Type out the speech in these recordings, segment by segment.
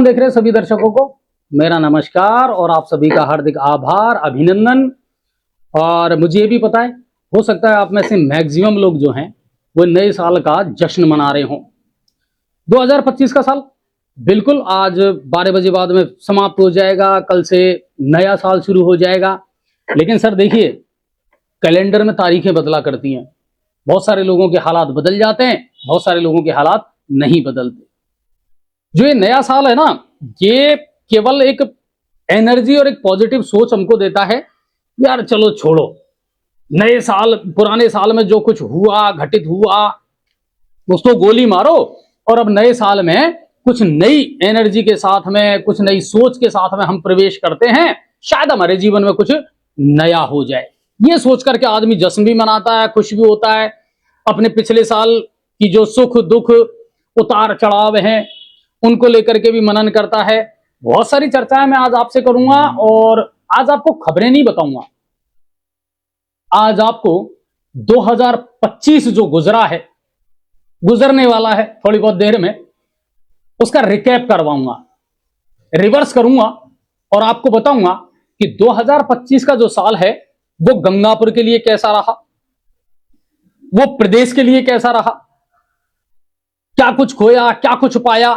देख रहे सभी दर्शकों को मेरा नमस्कार और आप सभी का हार्दिक आभार, अभिनंदन। और मुझे ये भी पता है, हो सकता है आप में से मैक्सिमम लोग जो हैं वो नए साल का जश्न मना रहे हों। 2025 का साल बिल्कुल आज 12 बजे बाद में समाप्त हो जाएगा, कल से नया साल शुरू हो जाएगा। लेकिन सर देखिए, कैलेंडर में तारीखें बदला करती हैं। बहुत सारे लोगों के हालात बदल जाते हैं, बहुत सारे लोगों के हालात नहीं बदलते। जो ये नया साल है ना, ये केवल एक एनर्जी और एक पॉजिटिव सोच हमको देता है, यार चलो छोड़ो, नए साल पुराने साल में जो कुछ हुआ घटित हुआ उसको गोली मारो और अब नए साल में कुछ नई एनर्जी के साथ में, कुछ नई सोच के साथ में हम प्रवेश करते हैं, शायद हमारे जीवन में कुछ नया हो जाए। ये सोच करके आदमी जश्न भी मनाता है, खुश भी होता है, अपने पिछले साल की जो सुख दुख उतार चढ़ाव हैं उनको लेकर के भी मनन करता है। बहुत सारी चर्चाएं मैं आज आपसे करूंगा और आज आपको खबरें नहीं बताऊंगा। आज आपको 2025 जो गुजरा है, गुजरने वाला है थोड़ी बहुत देर में, उसका रिकैप करवाऊंगा, रिवर्स करूंगा और आपको बताऊंगा कि 2025 का जो साल है वो गंगापुर के लिए कैसा रहा, वो प्रदेश के लिए कैसा रहा, क्या कुछ खोया क्या कुछ पाया,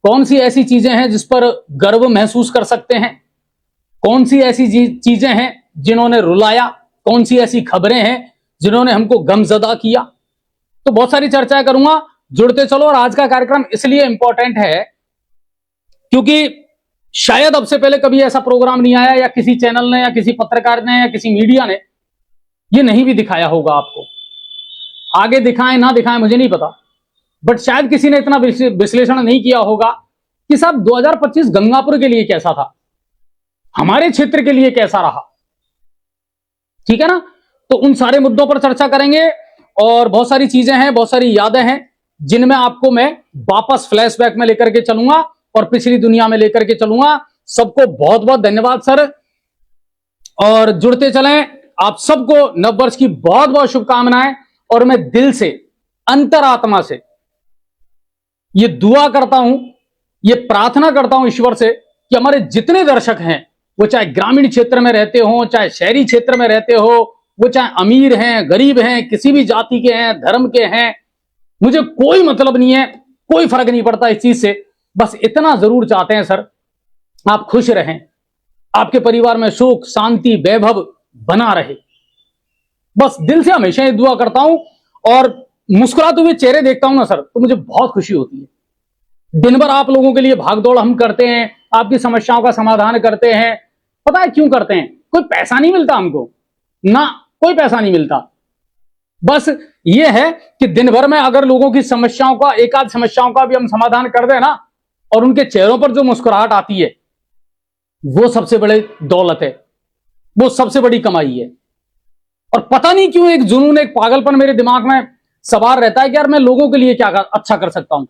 कौन सी ऐसी चीजें हैं जिस पर गर्व महसूस कर सकते हैं, कौन सी ऐसी चीजें हैं जिन्होंने रुलाया, कौन सी ऐसी खबरें हैं जिन्होंने हमको गमजदा किया। तो बहुत सारी चर्चा करूंगा, जुड़ते चलो। और आज का कार्यक्रम इसलिए इंपॉर्टेंट है क्योंकि शायद अब से पहले कभी ऐसा प्रोग्राम नहीं आया, या किसी चैनल ने या किसी पत्रकार ने या किसी मीडिया ने ये नहीं भी दिखाया होगा आपको। आगे दिखाएं ना दिखाएं मुझे नहीं पता, बट शायद किसी ने इतना विश्लेषण नहीं किया होगा कि साहब 2025 गंगापुर के लिए कैसा था, हमारे क्षेत्र के लिए कैसा रहा। ठीक है ना, तो उन सारे मुद्दों पर चर्चा करेंगे और बहुत सारी चीजें हैं, बहुत सारी यादें हैं जिनमें आपको मैं वापस फ्लैशबैक में लेकर के चलूंगा और पिछली दुनिया में लेकर के चलूंगा। सबको बहुत बहुत धन्यवाद सर, और जुड़ते चलें। आप सबको नववर्ष की बहुत बहुत शुभकामनाएं। और मैं दिल से, अंतरात्मा से ये दुआ करता हूं, ये प्रार्थना करता हूं ईश्वर से कि हमारे जितने दर्शक हैं, वो चाहे ग्रामीण क्षेत्र में रहते हो, चाहे शहरी क्षेत्र में रहते हो, वो चाहे अमीर हैं गरीब हैं, किसी भी जाति के हैं धर्म के हैं, मुझे कोई मतलब नहीं है, कोई फर्क नहीं पड़ता इस चीज से। बस इतना जरूर चाहते हैं सर, आप खुश रहें, आपके परिवार में सुख शांति वैभव बना रहे। बस दिल से हमेशा ये दुआ करता हूं और मुस्कुराते हुए चेहरे देखता हूं ना सर, तो मुझे बहुत खुशी होती है। दिन भर आप लोगों के लिए भागदौड़ हम करते हैं, आपकी समस्याओं का समाधान करते हैं। पता है क्यों करते हैं? कोई पैसा नहीं मिलता हमको ना, कोई पैसा नहीं मिलता। बस ये है कि दिन भर में अगर लोगों की समस्याओं का, एक आध समस्याओं का भी हम समाधान कर दें ना, और उनके चेहरों पर जो मुस्कुराहट आती है, वो सबसे बड़ी दौलत है, वो सबसे बड़ी कमाई है। और पता नहीं क्यों एक जुनून, एक पागलपन मेरे दिमाग में सवार रहता है कि यार मैं लोगों के लिए क्या अच्छा कर सकता हूं,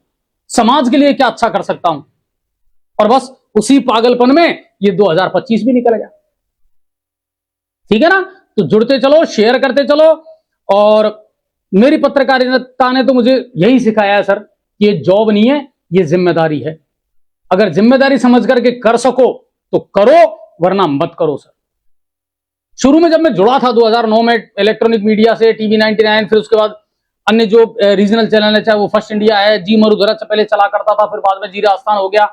समाज के लिए क्या अच्छा कर सकता हूं। और बस उसी पागलपन में ये 2025 भी निकल गया। ठीक है ना, तो जुड़ते चलो, शेयर करते चलो। और मेरी पत्रकारिता ने तो मुझे यही सिखाया है सर कि ये जॉब नहीं है, ये जिम्मेदारी है। अगर जिम्मेदारी समझ करके कर सको तो करो, वरना मत करो सर। शुरू में जब मैं जुड़ा था 2009 में इलेक्ट्रॉनिक मीडिया से, टीवी 99, फिर उसके बाद अन्य जो रीजनल चैनल है, चाहे वो फर्स्ट इंडिया है, जी मरुधरा से पहले चला करता था, फिर बाद में जी राजस्थान हो गया।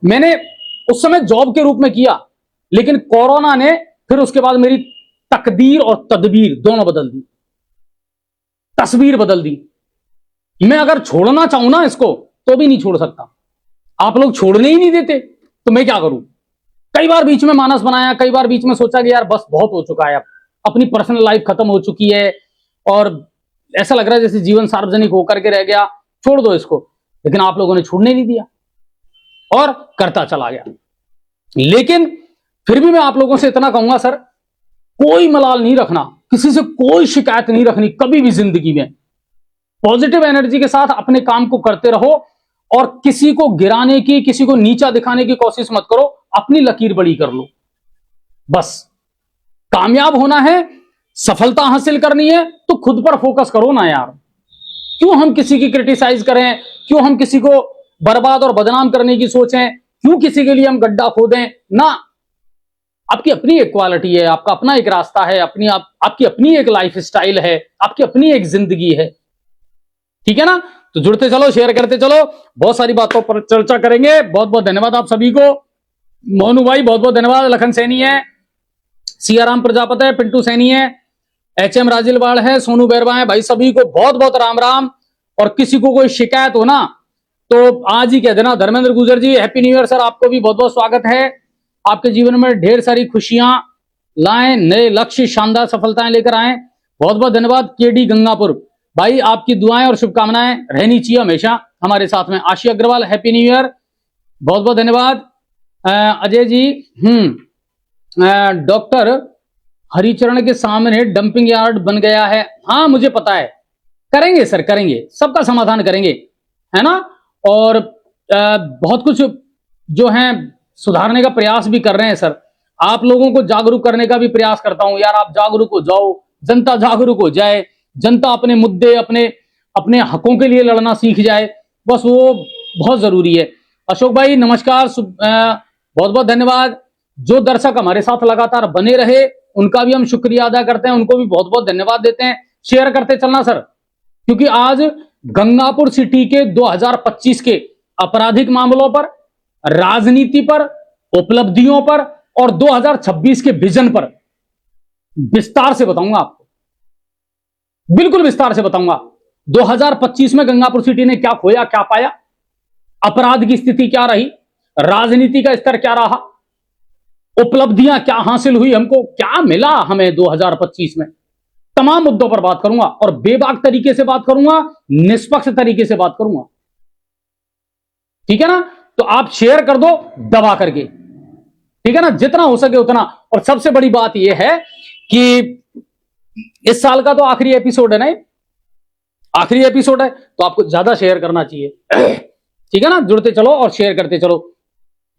मैंने उस समय जॉब के रूप में किया, लेकिन कोरोना ने फिर उसके बाद मेरी तकदीर और तदबीर दोनों बदल दी, तस्वीर बदल दी। मैं अगर छोड़ना चाहूं ना इसको तो भी नहीं छोड़ सकता, आप लोग छोड़ने ही नहीं देते, तो मैं क्या करूं। कई बार बीच में मानस बनाया, कई बार बीच में सोचा कि यार बस बहुत हो चुका है, अब अपनी पर्सनल लाइफ खत्म हो चुकी है और ऐसा लग रहा है जैसे जीवन सार्वजनिक होकर के रह गया, छोड़ दो इसको। लेकिन आप लोगों ने छोड़ने नहीं दिया और करता चला गया। लेकिन फिर भी मैं आप लोगों से इतना कहूंगा सर, कोई मलाल नहीं रखना, किसी से कोई शिकायत नहीं रखनी कभी भी जिंदगी में। पॉजिटिव एनर्जी के साथ अपने काम को करते रहो और किसी को गिराने की, किसी को नीचा दिखाने की कोशिश मत करो, अपनी लकीर बड़ी कर लो। बस कामयाब होना है, सफलता हासिल करनी है तो खुद पर फोकस करो ना यार। क्यों हम किसी की क्रिटिसाइज करें, क्यों हम किसी को बर्बाद और बदनाम करने की सोच है, क्यों किसी के लिए हम गड्ढा खोदें ना। आपकी अपनी एक क्वालिटी है, आपका अपना एक रास्ता है, आपकी अपनी एक लाइफ स्टाइल है, आपकी अपनी एक जिंदगी है, ठीक है ना। तो जुड़ते चलो, शेयर करते चलो, बहुत सारी बातों पर चर्चा करेंगे। बहुत बहुत धन्यवाद आप सभी को। मोनू भाई बहुत बहुत धन्यवाद, लखन सैनी है, सियाराम प्रजापति है, पिंटू सैनी है, HM राजिलवाड़ है, सोनू बैरवा है, भाई सभी को बहुत बहुत राम राम। और किसी को कोई शिकायत हो ना तो आज ही कह देना। धर्मेंद्र गुजर जी हैप्पी न्यू ईयर सर, आपको भी बहुत बहुत स्वागत है। आपके जीवन में ढेर सारी खुशियां लाएं, नए लक्ष्य, शानदार सफलताएं लेकर आए। बहुत बहुत धन्यवाद। KD गंगापुर भाई, आपकी दुआएं और शुभकामनाएं रहनी चाहिए हमेशा हमारे साथ में। आशी अग्रवाल हैप्पी न्यू ईयर, बहुत बहुत धन्यवाद। अजय जी डॉक्टर हरिचरण के सामने डंपिंग यार्ड बन गया है। हाँ मुझे पता है, करेंगे सर, करेंगे, सबका समाधान करेंगे, है ना। और बहुत कुछ जो है सुधारने का प्रयास भी कर रहे हैं सर। आप लोगों को जागरूक करने का भी प्रयास करता हूं यार। आप जागरूक हो जाओ, जनता जागरूक हो जाए, जनता अपने मुद्दे, अपने हकों के लिए लड़ना सीख जाए, बस वो बहुत जरूरी है। अशोक भाई नमस्कार, बहुत बहुत धन्यवाद। जो दर्शक हमारे साथ लगातार बने रहे उनका भी हम शुक्रिया अदा करते हैं, उनको भी बहुत बहुत धन्यवाद देते हैं। शेयर करते चलना सर, क्योंकि आज गंगापुर सिटी के 2025 के आपराधिक मामलों पर, राजनीति पर, उपलब्धियों पर और 2026 के विजन पर विस्तार से बताऊंगा आपको, बिल्कुल विस्तार से बताऊंगा। 2025 में गंगापुर सिटी ने क्या खोया, क्या पाया, अपराध की स्थिति क्या रही, राजनीति का स्तर क्या रहा, उपलब्धियां क्या हासिल हुई, हमको क्या मिला हमें 2025 में, तमाम मुद्दों पर बात करूंगा और बेबाक तरीके से बात करूंगा, निष्पक्ष तरीके से बात करूंगा, ठीक है ना। तो आप शेयर कर दो दबा करके, ठीक है ना, जितना हो सके उतना। और सबसे बड़ी बात यह है कि इस साल का तो आखिरी एपिसोड है ना, आखिरी एपिसोड है, तो आपको ज्यादा शेयर करना चाहिए, ठीक है ना। जुड़ते चलो और शेयर करते चलो।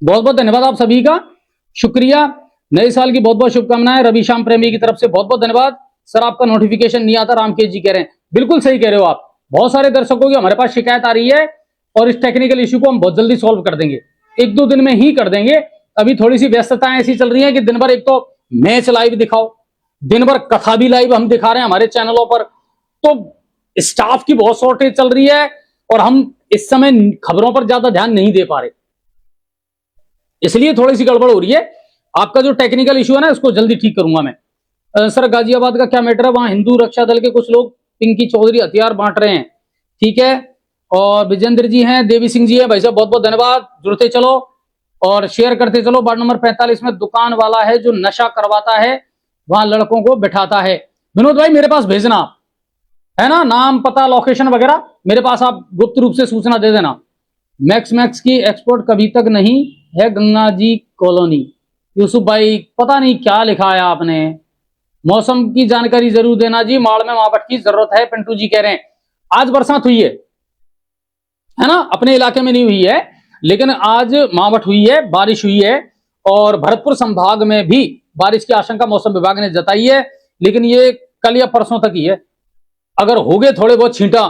बहुत बहुत धन्यवाद आप सभी का, शुक्रिया। नए साल की बहुत बहुत शुभकामनाएं। रवि श्याम प्रेमी की तरफ से बहुत बहुत धन्यवाद। सर आपका नोटिफिकेशन नहीं आता, रामकेश जी कह रहे हैं, बिल्कुल सही कह रहे हो आप। बहुत सारे दर्शकों की हमारे पास शिकायत आ रही है और इस टेक्निकल इश्यू को हम बहुत जल्दी सॉल्व कर देंगे, 1-2 दिन में ही कर देंगे। अभी थोड़ी सी व्यस्तताएं ऐसी चल रही हैं कि दिन भर एक तो मैच लाइव दिखाओ, दिन भर कथा भी लाइव हम दिखा रहे हैं हमारे चैनलों पर, तो स्टाफ की बहुत शॉर्टेज चल रही है और हम इस समय खबरों पर ज्यादा ध्यान नहीं दे पा रहे, इसलिए थोड़ी सी गड़बड़ हो रही है। आपका जो टेक्निकल इश्यू है ना, इसको जल्दी ठीक करूंगा मैं। सर गाजियाबाद का क्या मैटर है, वहां हिंदू रक्षा दल के कुछ लोग पिंकी चौधरी हथियार बांट रहे हैं, ठीक है। और विजेंद्र जी हैं, देवी सिंह जी हैं, भाई साहब बहुत बहुत धन्यवाद। जुड़ते चलो और शेयर करते चलो। वार्ड नंबर 45 में दुकान वाला है जो नशा करवाता है, वहां लड़कों को बिठाता है। विनोद भाई मेरे पास भेजना, है ना, नाम पता लोकेशन वगैरह मेरे पास आप गुप्त रूप से सूचना दे देना। मैक्स की एक्सपोर्ट कभी तक नहीं है गंगा जी कॉलोनी। यूसुफ भाई पता नहीं क्या लिखा है आपने, मौसम की जानकारी जरूर देना जी, माड़ में मावट की जरूरत है, पिंटू जी कह रहे हैं। आज बरसात हुई है ना, अपने इलाके में नहीं हुई है लेकिन आज मावट हुई है, बारिश हुई है और भरतपुर संभाग में भी बारिश की आशंका मौसम विभाग ने जताई है, लेकिन ये कल या परसों तक ही है। अगर हो गए थोड़े बहुत छींटा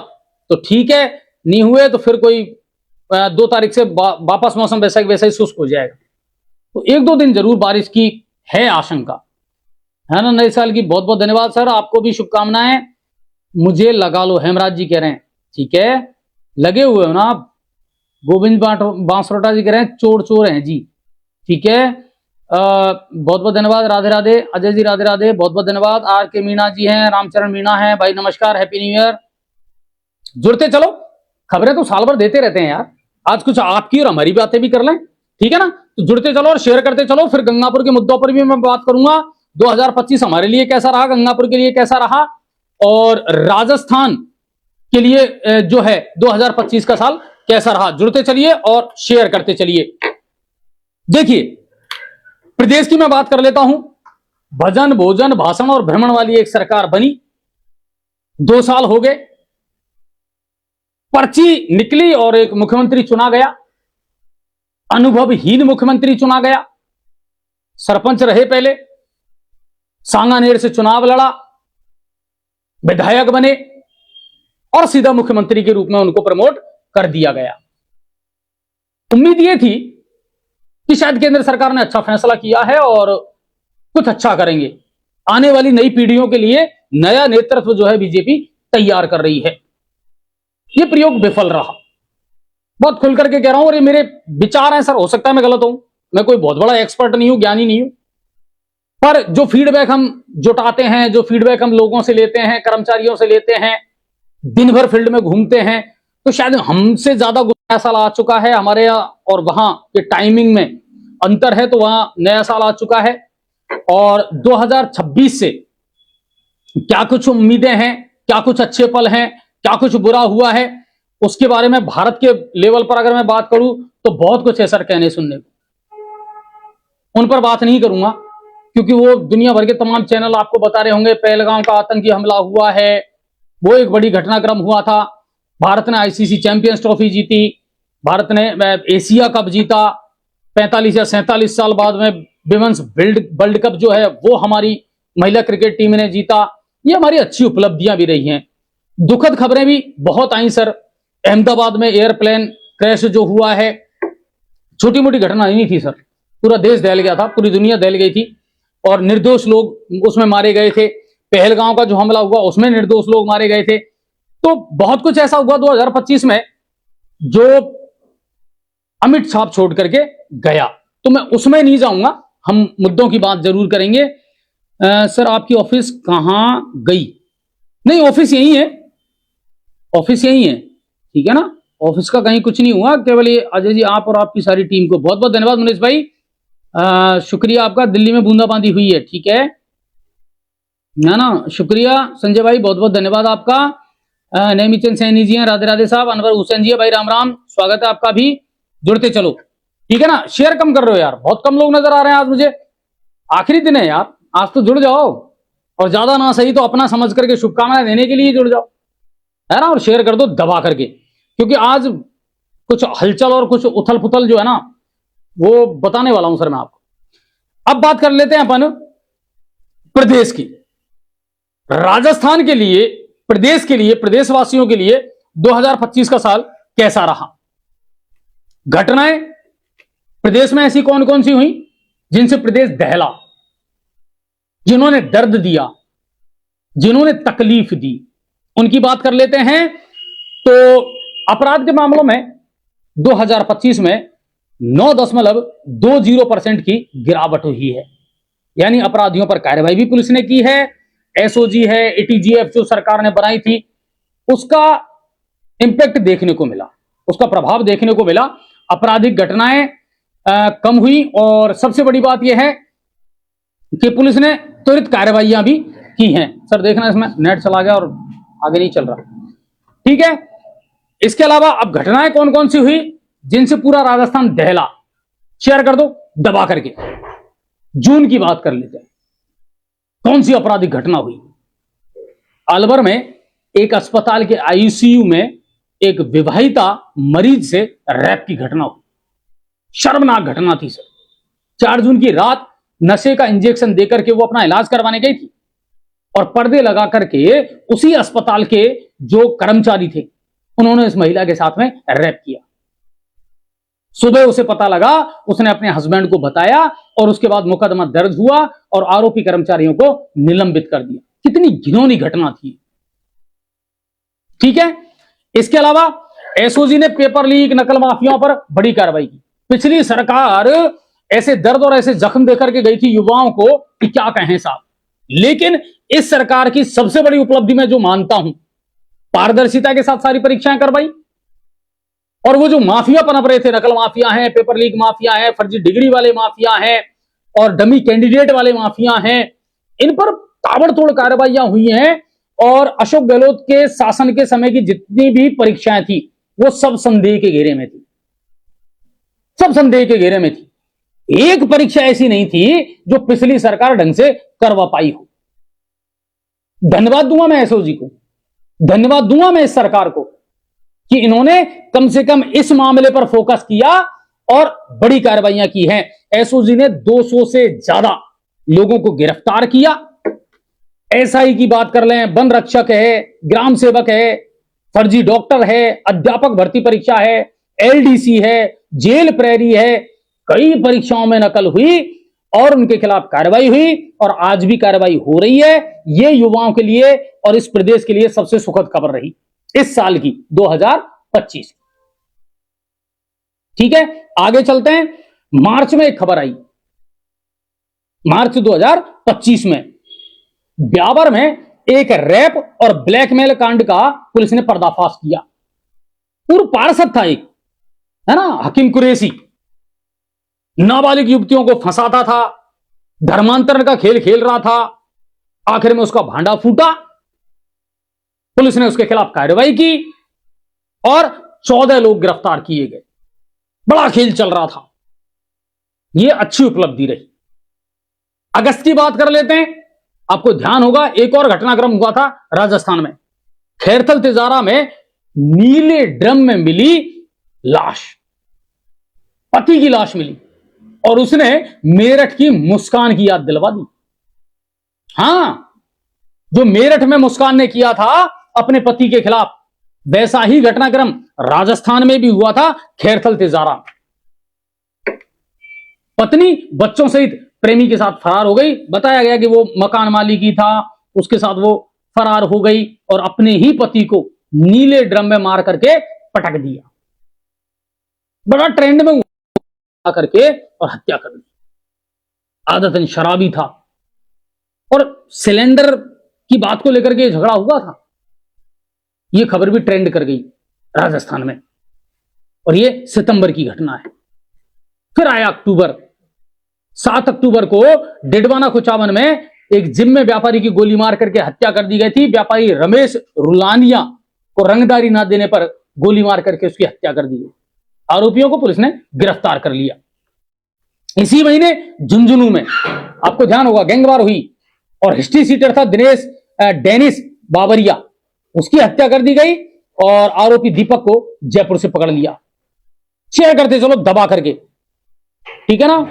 तो ठीक है, नहीं हुए तो फिर कोई 2 तारीख से वापस मौसम वैसा ही शुष्क हो जाएगा। तो 1-2 दिन जरूर बारिश की है आशंका, है ना। नए साल की बहुत बहुत धन्यवाद सर, आपको भी शुभकामनाएं। मुझे लगा लो, हेमराज जी कह रहे हैं, ठीक है, लगे हुए हो ना आप। गोविंद बांसरोटा जी कह रहे हैं चोर चोर हैं जी, ठीक है। बहुत बहुत धन्यवाद, राधे राधे। अजय जी राधे राधे, बहुत बहुत धन्यवाद। RK मीणा जी हैं, रामचरण मीणा हैं, भाई नमस्कार, हैप्पी न्यू ईयर। जुड़ते चलो, खबरें तो साल भर देते रहते हैं यार, आज कुछ आपकी और हमारी बातें भी कर लें, ठीक है ना। तो जुड़ते चलो और शेयर करते चलो। फिर गंगापुर के मुद्दों पर भी मैं बात करूंगा, 2025 हमारे लिए कैसा रहा, गंगापुर के लिए कैसा रहा और राजस्थान के लिए जो है 2025 का साल कैसा रहा। जुड़ते चलिए और शेयर करते चलिए। देखिए प्रदेश की मैं बात कर लेता हूं। भजन भोजन भाषण और भ्रमण वाली एक सरकार बनी, 2 साल हो गए, पर्ची निकली और एक मुख्यमंत्री चुना गया, अनुभवहीन मुख्यमंत्री चुना गया। सरपंच रहे पहले, सांगानेर से चुनाव लड़ा, विधायक बने और सीधा मुख्यमंत्री के रूप में उनको प्रमोट कर दिया गया। उम्मीद ये थी कि शायद केंद्र सरकार ने अच्छा फैसला किया है और कुछ अच्छा करेंगे, आने वाली नई पीढ़ियों के लिए नया नेतृत्व जो है बीजेपी तैयार कर रही है। ये प्रयोग विफल रहा। बहुत खुल करके कह रहा हूं, और ये मेरे विचार हैं सर, हो सकता है मैं गलत हूं, मैं कोई बहुत बड़ा एक्सपर्ट नहीं हूं, ज्ञानी नहीं हूं, पर जो फीडबैक हम जुटाते हैं, जो फीडबैक हम लोगों से लेते हैं, कर्मचारियों से लेते हैं, दिन भर फील्ड में घूमते हैं, तो शायद हमसे ज्यादा नया साल आ चुका है, हमारे यहाँ और वहां के टाइमिंग में अंतर है, तो वहां नया साल आ चुका है। और 2026 से क्या कुछ उम्मीदें हैं, क्या कुछ अच्छे पल हैं, क्या कुछ बुरा हुआ है, उसके बारे में भारत के लेवल पर अगर मैं बात करूं तो बहुत कुछ है सर कहने सुनने को। उन पर बात नहीं करूंगा क्योंकि वो दुनिया भर के तमाम चैनल आपको बता रहे होंगे। पहलगाम का आतंकी हमला हुआ है, वो एक बड़ी घटनाक्रम हुआ था। भारत ने आईसीसी चैंपियंस ट्रॉफी जीती, भारत ने एशिया कप जीता, 45 या 47 साल बाद में विमेंस वर्ल्ड कप जो है वो हमारी महिला क्रिकेट टीम ने जीता। ये हमारी अच्छी उपलब्धियां भी रही हैं। दुखद खबरें भी बहुत आई सर। अहमदाबाद में एयरप्लेन क्रैश जो हुआ है, छोटी मोटी घटना नहीं थी सर, पूरा देश दहल गया था, पूरी दुनिया दहल गई थी और निर्दोष लोग उसमें मारे गए थे। पहलगांव का जो हमला हुआ उसमें निर्दोष लोग मारे गए थे। तो बहुत कुछ ऐसा हुआ 2025 में जो अमिट छाप छोड़ करके गया, तो मैं उसमें नहीं जाऊंगा, हम मुद्दों की बात जरूर करेंगे। सर आपकी ऑफिस कहां गई? नहीं, ऑफिस यही है, ऑफिस यही है, ठीक है ना, ऑफिस का कहीं कुछ नहीं हुआ, केवल ये अजय जी आप और आपकी सारी टीम को बहुत बहुत धन्यवाद। मनीष भाई शुक्रिया आपका, दिल्ली में बूंदाबांदी हुई है, ठीक है ना, शुक्रिया। संजय भाई बहुत बहुत धन्यवाद आपका। नैमीचंद सैनी जी हैं, राधे राधे साहब। अनवर हुसैन जी है भाई, राम राम, स्वागत है आपका भी, जुड़ते चलो, ठीक है ना। शेयर कम कर रहे हो यार, बहुत कम लोग नजर आ रहे हैं आज मुझे, आखिरी दिन है यार, आज तो जुड़ जाओ, और ज्यादा ना सही तो अपना समझ करके शुभकामनाएं देने के लिए जुड़ जाओ, है ना, और शेयर कर दो दबा करके, क्योंकि आज कुछ हलचल और कुछ उथल पुथल जो है ना वो बताने वाला हूं सर मैं आपको। अब बात कर लेते हैं अपन प्रदेश की। राजस्थान के लिए, प्रदेश के लिए, प्रदेशवासियों के लिए 2025 का साल कैसा रहा? घटनाएं प्रदेश में ऐसी कौन कौन सी हुई जिनसे प्रदेश दहला, जिन्होंने दर्द दिया, जिन्होंने तकलीफ दी, उनकी बात कर लेते हैं। तो अपराध के मामलों में 2025 में 9.20% की गिरावट हुई है, यानी अपराधियों पर कार्रवाई भी पुलिस ने की है। एसओजी है, एटीजीएफ जो सरकार ने बनाई थी, उसका इंपैक्ट देखने को मिला, उसका प्रभाव देखने को मिला। आपराधिक घटनाएं कम हुई, और सबसे बड़ी बात यह है कि पुलिस ने त्वरित कार्रवाइयां भी की हैं। सर देखना, इसमें नेट चला गया और आगे नहीं चल रहा, ठीक है। इसके अलावा अब घटनाएं कौन कौन सी हुई जिनसे पूरा राजस्थान दहला, शेयर कर दो दबा करके। जून की बात कर लेते हैं, कौन सी आपराधिक घटना हुई? अलवर में एक अस्पताल के आईसीयू में एक विवाहिता मरीज से रैप की घटना हुई। शर्मनाक घटना थी सर। 4 जून की रात नशे का इंजेक्शन देकर के वो अपना इलाज करवाने गई थी, और पर्दे लगा करके उसी अस्पताल के जो कर्मचारी थे उन्होंने इस महिला के साथ में रैप किया। सुबह उसे पता लगा, उसने अपने हस्बैंड को बताया, और उसके बाद मुकदमा दर्ज हुआ और आरोपी कर्मचारियों को निलंबित कर दिया। कितनी घिनौनी घटना थी, ठीक है। इसके अलावा एसओजी ने पेपर लीक, नकल माफियाओं पर बड़ी कार्रवाई की। पिछली सरकार ऐसे दर्द और ऐसे जख्म देकर के गई थी युवाओं को कि क्या कहें साहब, लेकिन इस सरकार की सबसे बड़ी उपलब्धि मैं जो मानता हूं, पारदर्शिता के साथ सारी परीक्षाएं करवाई, और वो जो माफिया पनप रहे थे, नकल माफिया हैं, पेपर लीक माफिया हैं, फर्जी डिग्री वाले माफिया हैं, और डमी कैंडिडेट वाले माफिया हैं, इन पर ताबड़तोड़ कार्रवाइयां हुई हैं। और अशोक गहलोत के शासन के समय की जितनी भी परीक्षाएं थी वो सब संदेह के घेरे में थी, सब संदेह के घेरे में थी। एक परीक्षा ऐसी नहीं थी जो पिछली सरकार ढंग से करवा पाई हो। धन्यवाद दूंगा मैं एसओजी को, धन्यवाद दूंगा मैं इस सरकार को कि इन्होंने कम से कम इस मामले पर फोकस किया और बड़ी कार्रवाइयां की हैं। एसओजी ने 200 से ज्यादा लोगों को गिरफ्तार किया। एसआई की बात कर लें, वन रक्षक है, ग्राम सेवक है, फर्जी डॉक्टर है, अध्यापक भर्ती परीक्षा है, एलडीसी है, जेल प्रहरी है, कई परीक्षाओं में नकल हुई और उनके खिलाफ कार्रवाई हुई और आज भी कार्रवाई हो रही है। ये युवाओं के लिए और इस प्रदेश के लिए सबसे सुखद खबर रही इस साल की 2025। ठीक है, आगे चलते हैं। मार्च में एक खबर आई, मार्च 2025 में ब्यावर में एक रैप और ब्लैकमेल कांड का पुलिस ने पर्दाफाश किया। पूर्व पार्षद था एक, है ना, हकीम कुरैशी, नाबालिग युवतियों को फंसाता था, धर्मांतरण का खेल खेल रहा था। आखिर में उसका भांडा फूटा, पुलिस ने उसके खिलाफ कार्रवाई की और 14 लोग गिरफ्तार किए गए। बड़ा खेल चल रहा था, यह अच्छी उपलब्धि रही। अगस्त की बात कर लेते हैं। आपको ध्यान होगा एक और घटनाक्रम हुआ था राजस्थान में। खैरथल तिजारा में नीले ड्रम में मिली लाश, पति की लाश मिली और उसने मेरठ की मुस्कान की याद दिलवा दी। हां, जो मेरठ में मुस्कान ने किया था अपने पति के खिलाफ, वैसा ही घटनाक्रम राजस्थान में भी हुआ था खैरथल तिजारा। पत्नी बच्चों सहित प्रेमी के साथ फरार हो गई। बताया गया कि वो मकान मालिक ही था, उसके साथ वो फरार हो गई और अपने ही पति को नीले ड्रम में मार करके पटक दिया। बड़ा ट्रेंड में हुआ करके और हत्या कर दी। आदतन शराबी था और सिलेंडर की बात को लेकर के झगड़ा हुआ था। यह खबर भी ट्रेंड कर गई राजस्थान में और यह सितंबर की घटना है। फिर आया अक्टूबर। 7 अक्टूबर को डिडवाना कुचावन में एक जिम में व्यापारी की गोली मार करके हत्या कर दी गई थी। व्यापारी रमेश रुलानिया को रंगदारी ना देने पर गोली मार करके उसकी हत्या कर दी गई। आरोपियों को पुलिस ने गिरफ्तार कर लिया। इसी महीने झुंझुनू में आपको ध्यान होगा गैंगवार हुई और हिस्ट्री सीटर था दिनेश डेनिस बाबरिया, उसकी हत्या कर दी गई और आरोपी दीपक को जयपुर से पकड़ लिया। शेयर करते चलो दबा करके, ठीक है ना।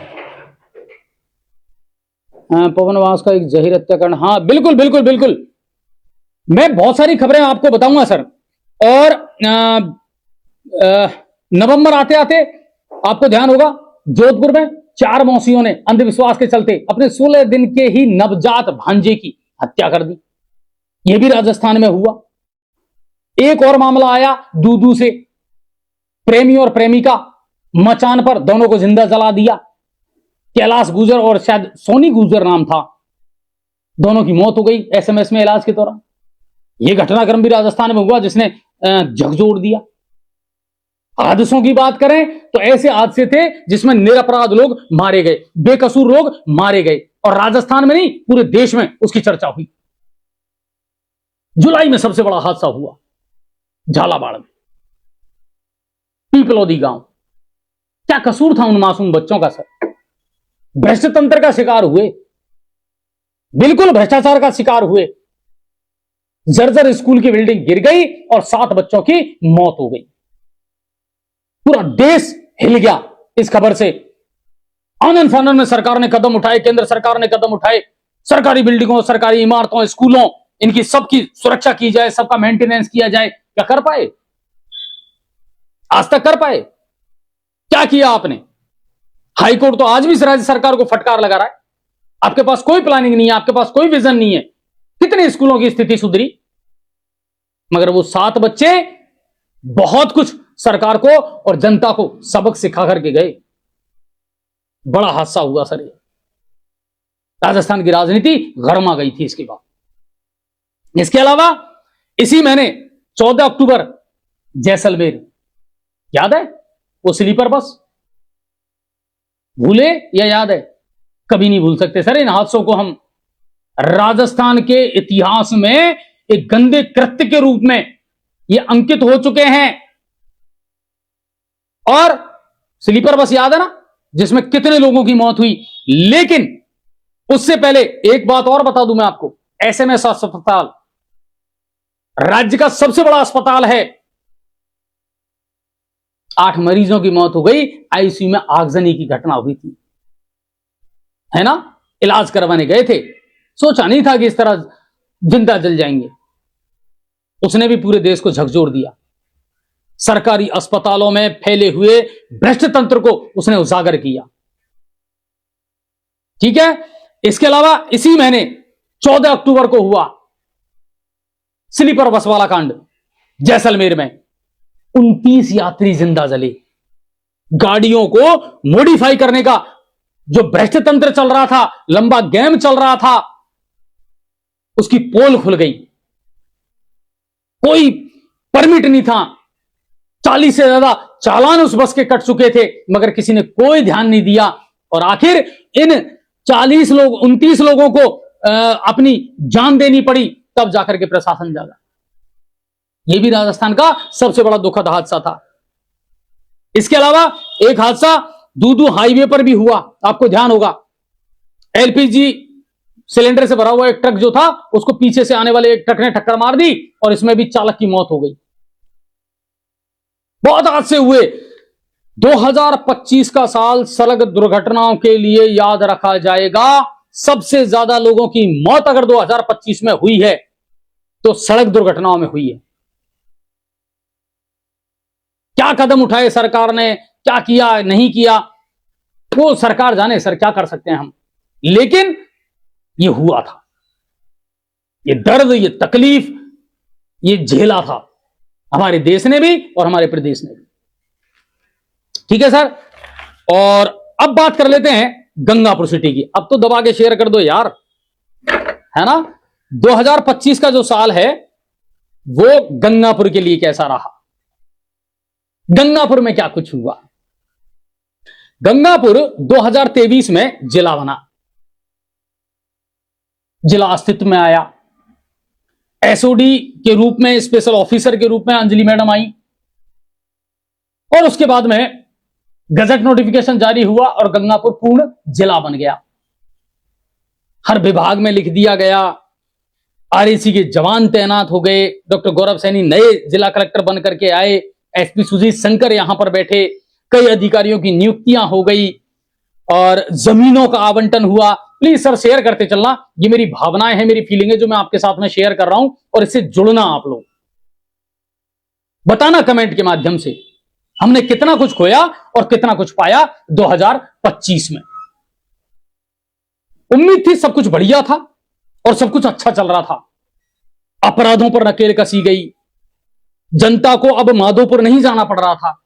पवन वास का एक जहीर हत्याकांड, हाँ बिल्कुल बिल्कुल बिल्कुल, मैं बहुत सारी खबरें आपको बताऊंगा सर। और नवंबर आते आते आपको ध्यान होगा जोधपुर में 4 मौसियों ने अंधविश्वास के चलते अपने 16 दिन के ही नवजात भांजे की हत्या कर दी। यह भी राजस्थान में हुआ। एक और मामला आया दूदू से, प्रेमी और प्रेमिका मचान पर दोनों को जिंदा जला दिया। कैलाश गुजर और शायद सोनी गुजर नाम था, दोनों की मौत हो गई एसएमएस में इलाज के दौरान। यह घटनाक्रम भी राजस्थान में हुआ जिसने झकझोर दिया। हादसों की बात करें तो ऐसे हादसे थे जिसमें निरपराध लोग मारे गए, बेकसूर लोग मारे गए और राजस्थान में नहीं पूरे देश में उसकी चर्चा हुई। जुलाई में सबसे बड़ा हादसा हुआ झालावाड़ में, पीपलोदी गांव। क्या कसूर था उन मासूम बच्चों का सर? भ्रष्ट तंत्र का शिकार हुए, बिल्कुल भ्रष्टाचार का शिकार हुए। जर्जर स्कूल की बिल्डिंग गिर गई और 7 बच्चों की मौत हो गई। पूरा देश हिल गया इस खबर से। आनन फानन में सरकार ने कदम उठाए, केंद्र सरकार ने कदम उठाए। सरकारी बिल्डिंगों, सरकारी इमारतों, स्कूलों, इनकी सबकी सुरक्षा की जाए, सबका मेंटेनेंस किया जाए। क्या कर पाए? आज तक कर पाए? क्या किया आपने? हाईकोर्ट तो आज भी राज्य सरकार को फटकार लगा रहा है। आपके पास कोई प्लानिंग नहीं है, आपके पास कोई विजन नहीं है। कितने स्कूलों की स्थिति सुधरी? मगर वो 7 बच्चे बहुत कुछ सरकार को और जनता को सबक सिखा करके गए। बड़ा हादसा हुआ सर। राजस्थान की राजनीति गरमा गई थी इसके बाद। इसके अलावा इसी महीने 14 अक्टूबर जैसलमेर, याद है वो स्लीपर बस? भूले या याद है? कभी नहीं भूल सकते सर इन हादसों को हम। राजस्थान के इतिहास में एक गंदे कृत्य के रूप में ये अंकित हो चुके हैं। और स्लीपर बस याद है ना, जिसमें कितने लोगों की मौत हुई। लेकिन उससे पहले एक बात और बता दूं मैं आपको, एसएमएस अस्पताल राज्य का सबसे बड़ा अस्पताल है। 8 मरीजों की मौत हो गई, आईसीयू में आगजनी की घटना हुई थी, है ना। इलाज करवाने गए थे, सोचा नहीं था कि इस तरह जिंदा जल जाएंगे। उसने भी पूरे देश को झकझोर दिया। सरकारी अस्पतालों में फैले हुए भ्रष्ट तंत्र को उसने उजागर किया। ठीक है। इसके अलावा इसी महीने 14 अक्टूबर को हुआ स्लीपर बस वाला कांड जैसलमेर में, 29 यात्री जिंदा जले। गाड़ियों को मॉडिफाई करने का जो भ्रष्ट तंत्र चल रहा था, लंबा गेम चल रहा था, उसकी पोल खुल गई। कोई परमिट नहीं था, 40 से ज्यादा चालान उस बस के कट चुके थे, मगर किसी ने कोई ध्यान नहीं दिया। और आखिर इन 29 लोगों को अपनी जान देनी पड़ी, तब जाकर के प्रशासन जागा। यह भी राजस्थान का सबसे बड़ा दुखद हादसा था। इसके अलावा एक हादसा दूदू हाईवे पर भी हुआ, आपको ध्यान होगा। एलपीजी सिलेंडर से भरा हुआ एक ट्रक जो था, उसको पीछे से आने वाले एक ट्रक ने टक्कर मार दी और इसमें भी चालक की मौत हो गई। बहुत हादसे हुए। 2025 का साल सड़क दुर्घटनाओं के लिए याद रखा जाएगा। सबसे ज्यादा लोगों की मौत अगर 2025 में हुई है तो सड़क दुर्घटनाओं में हुई है। क्या कदम उठाए सरकार ने, क्या किया नहीं किया, वो सरकार जाने सर, क्या कर सकते हैं हम। लेकिन ये हुआ था, ये दर्द, ये तकलीफ, ये झेला था हमारे देश ने भी और हमारे प्रदेश ने भी। ठीक है सर। और अब बात कर लेते हैं गंगापुर सिटी की। अब तो दबा के शेयर कर दो यार, है ना। 2025 का जो साल है वो गंगापुर के लिए कैसा रहा, गंगापुर में क्या कुछ हुआ। गंगापुर 2023 में जिला बना, जिला अस्तित्व में आया। एसओडी के रूप में, स्पेशल ऑफिसर के रूप में अंजलि मैडम आई और उसके बाद में गजट नोटिफिकेशन जारी हुआ और गंगापुर पूर्ण जिला बन गया। हर विभाग में लिख दिया गया, आरएसी के जवान तैनात हो गए। डॉक्टर गौरव सैनी नए जिला कलेक्टर बनकर के आए, एसपी सुजीत शंकर यहां पर बैठे, कई अधिकारियों की नियुक्तियां हो गई और जमीनों का आवंटन हुआ। प्लीज सर शेयर करते चलना, ये मेरी भावनाएं हैं, मेरी फीलिंग है जो मैं आपके साथ में शेयर कर रहा हूं, और इससे जुड़ना आप लोग बताना कमेंट के माध्यम से हमने कितना कुछ खोया और कितना कुछ पाया 2025 में। उम्मीद थी सब कुछ बढ़िया था और सब कुछ अच्छा चल रहा था। अपराधों पर नकेल कसी गई, जनता को अब माधोपुर नहीं जाना पड़ रहा था,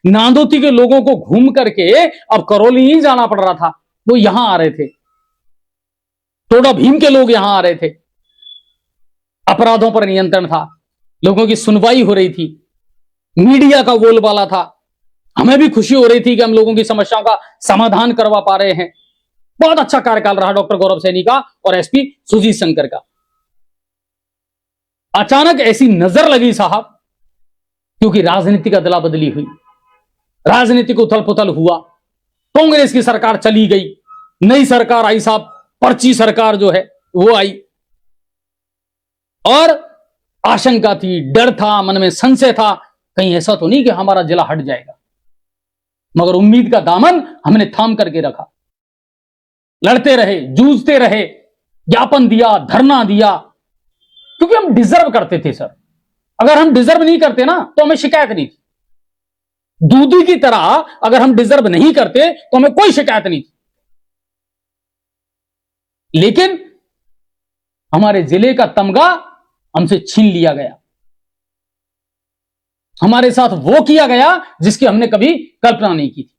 नांदोती के लोगों को घूम करके अब करौली नहीं जाना पड़ रहा था, वो यहां आ रहे थे। टोडा भीम के लोग यहां आ रहे थे। अपराधों पर नियंत्रण था, लोगों की सुनवाई हो रही थी, मीडिया का बोलबाला था। हमें भी खुशी हो रही थी कि हम लोगों की समस्याओं का समाधान करवा पा रहे हैं। बहुत अच्छा कार्यकाल रहा डॉक्टर गौरव सैनी का और एसपी सुजीत शंकर का। अचानक ऐसी नजर लगी साहब, क्योंकि राजनीति का अदला बदली हुई, राजनीतिक उथल पुथल हुआ, कांग्रेस की सरकार चली गई, नई सरकार आई साहब, पर्ची सरकार जो है वो आई, और आशंका थी, डर था, मन में संशय था, कहीं ऐसा तो नहीं कि हमारा जिला हट जाएगा। मगर उम्मीद का दामन हमने थाम करके रखा, लड़ते रहे, जूझते रहे, ज्ञापन दिया, धरना दिया, क्योंकि हम डिजर्व करते थे सर। अगर हम डिजर्व नहीं करते ना तो हमें शिकायत नहीं थी। दूधी की तरह अगर हम डिजर्व नहीं करते तो हमें कोई शिकायत नहीं थी। लेकिन हमारे जिले का तमगा हमसे छीन लिया गया, हमारे साथ वो किया गया जिसकी हमने कभी कल्पना नहीं की थी।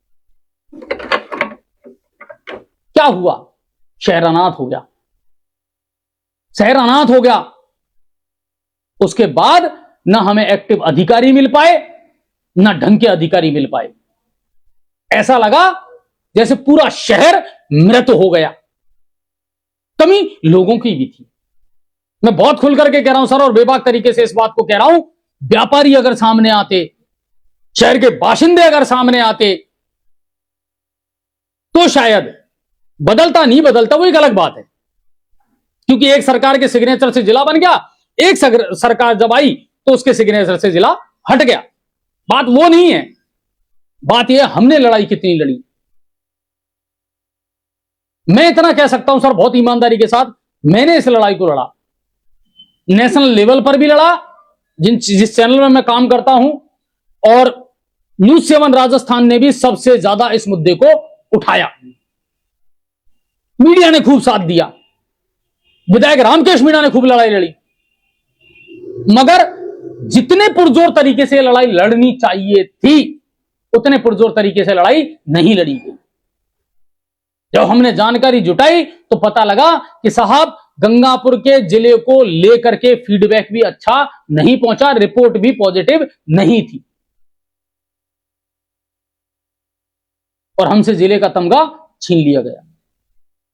क्या हुआ? शहर अनाथ हो गया, शहर अनाथ हो गया। उसके बाद ना हमें एक्टिव अधिकारी मिल पाए, ना ढंग के अधिकारी मिल पाए। ऐसा लगा जैसे पूरा शहर मृत हो गया। कमी लोगों की भी थी, मैं बहुत खुल करके कह रहा हूं सर, और बेबाक तरीके से इस बात को कह रहा हूं। व्यापारी अगर सामने आते, शहर के बाशिंदे अगर सामने आते, तो शायद बदलता, नहीं बदलता वो एक अलग बात है, क्योंकि एक सरकार के सिग्नेचर से जिला बन गया, एक सरकार जब आई तो उसके सिग्नेचर से जिला हट गया। बात वो नहीं है, बात यह हमने लड़ाई कितनी लड़ी। मैं इतना कह सकता हूं सर बहुत ईमानदारी के साथ, मैंने इस लड़ाई को लड़ा, नेशनल लेवल पर भी लड़ा, जिस चैनल में मैं काम करता हूं, और न्यूज 7 राजस्थान ने भी सबसे ज्यादा इस मुद्दे को उठाया। मीडिया ने खूब साथ दिया, विधायक रामकेश मीणा ने खूब लड़ाई लड़ी, मगर जितने पुरजोर तरीके से लड़ाई लड़नी चाहिए थी उतने पुरजोर तरीके से लड़ाई नहीं लड़ी गई। जब हमने जानकारी जुटाई तो पता लगा कि साहब गंगापुर के जिले को लेकर के फीडबैक भी अच्छा नहीं पहुंचा, रिपोर्ट भी पॉजिटिव नहीं थी और हमसे जिले का तमगा छीन लिया गया।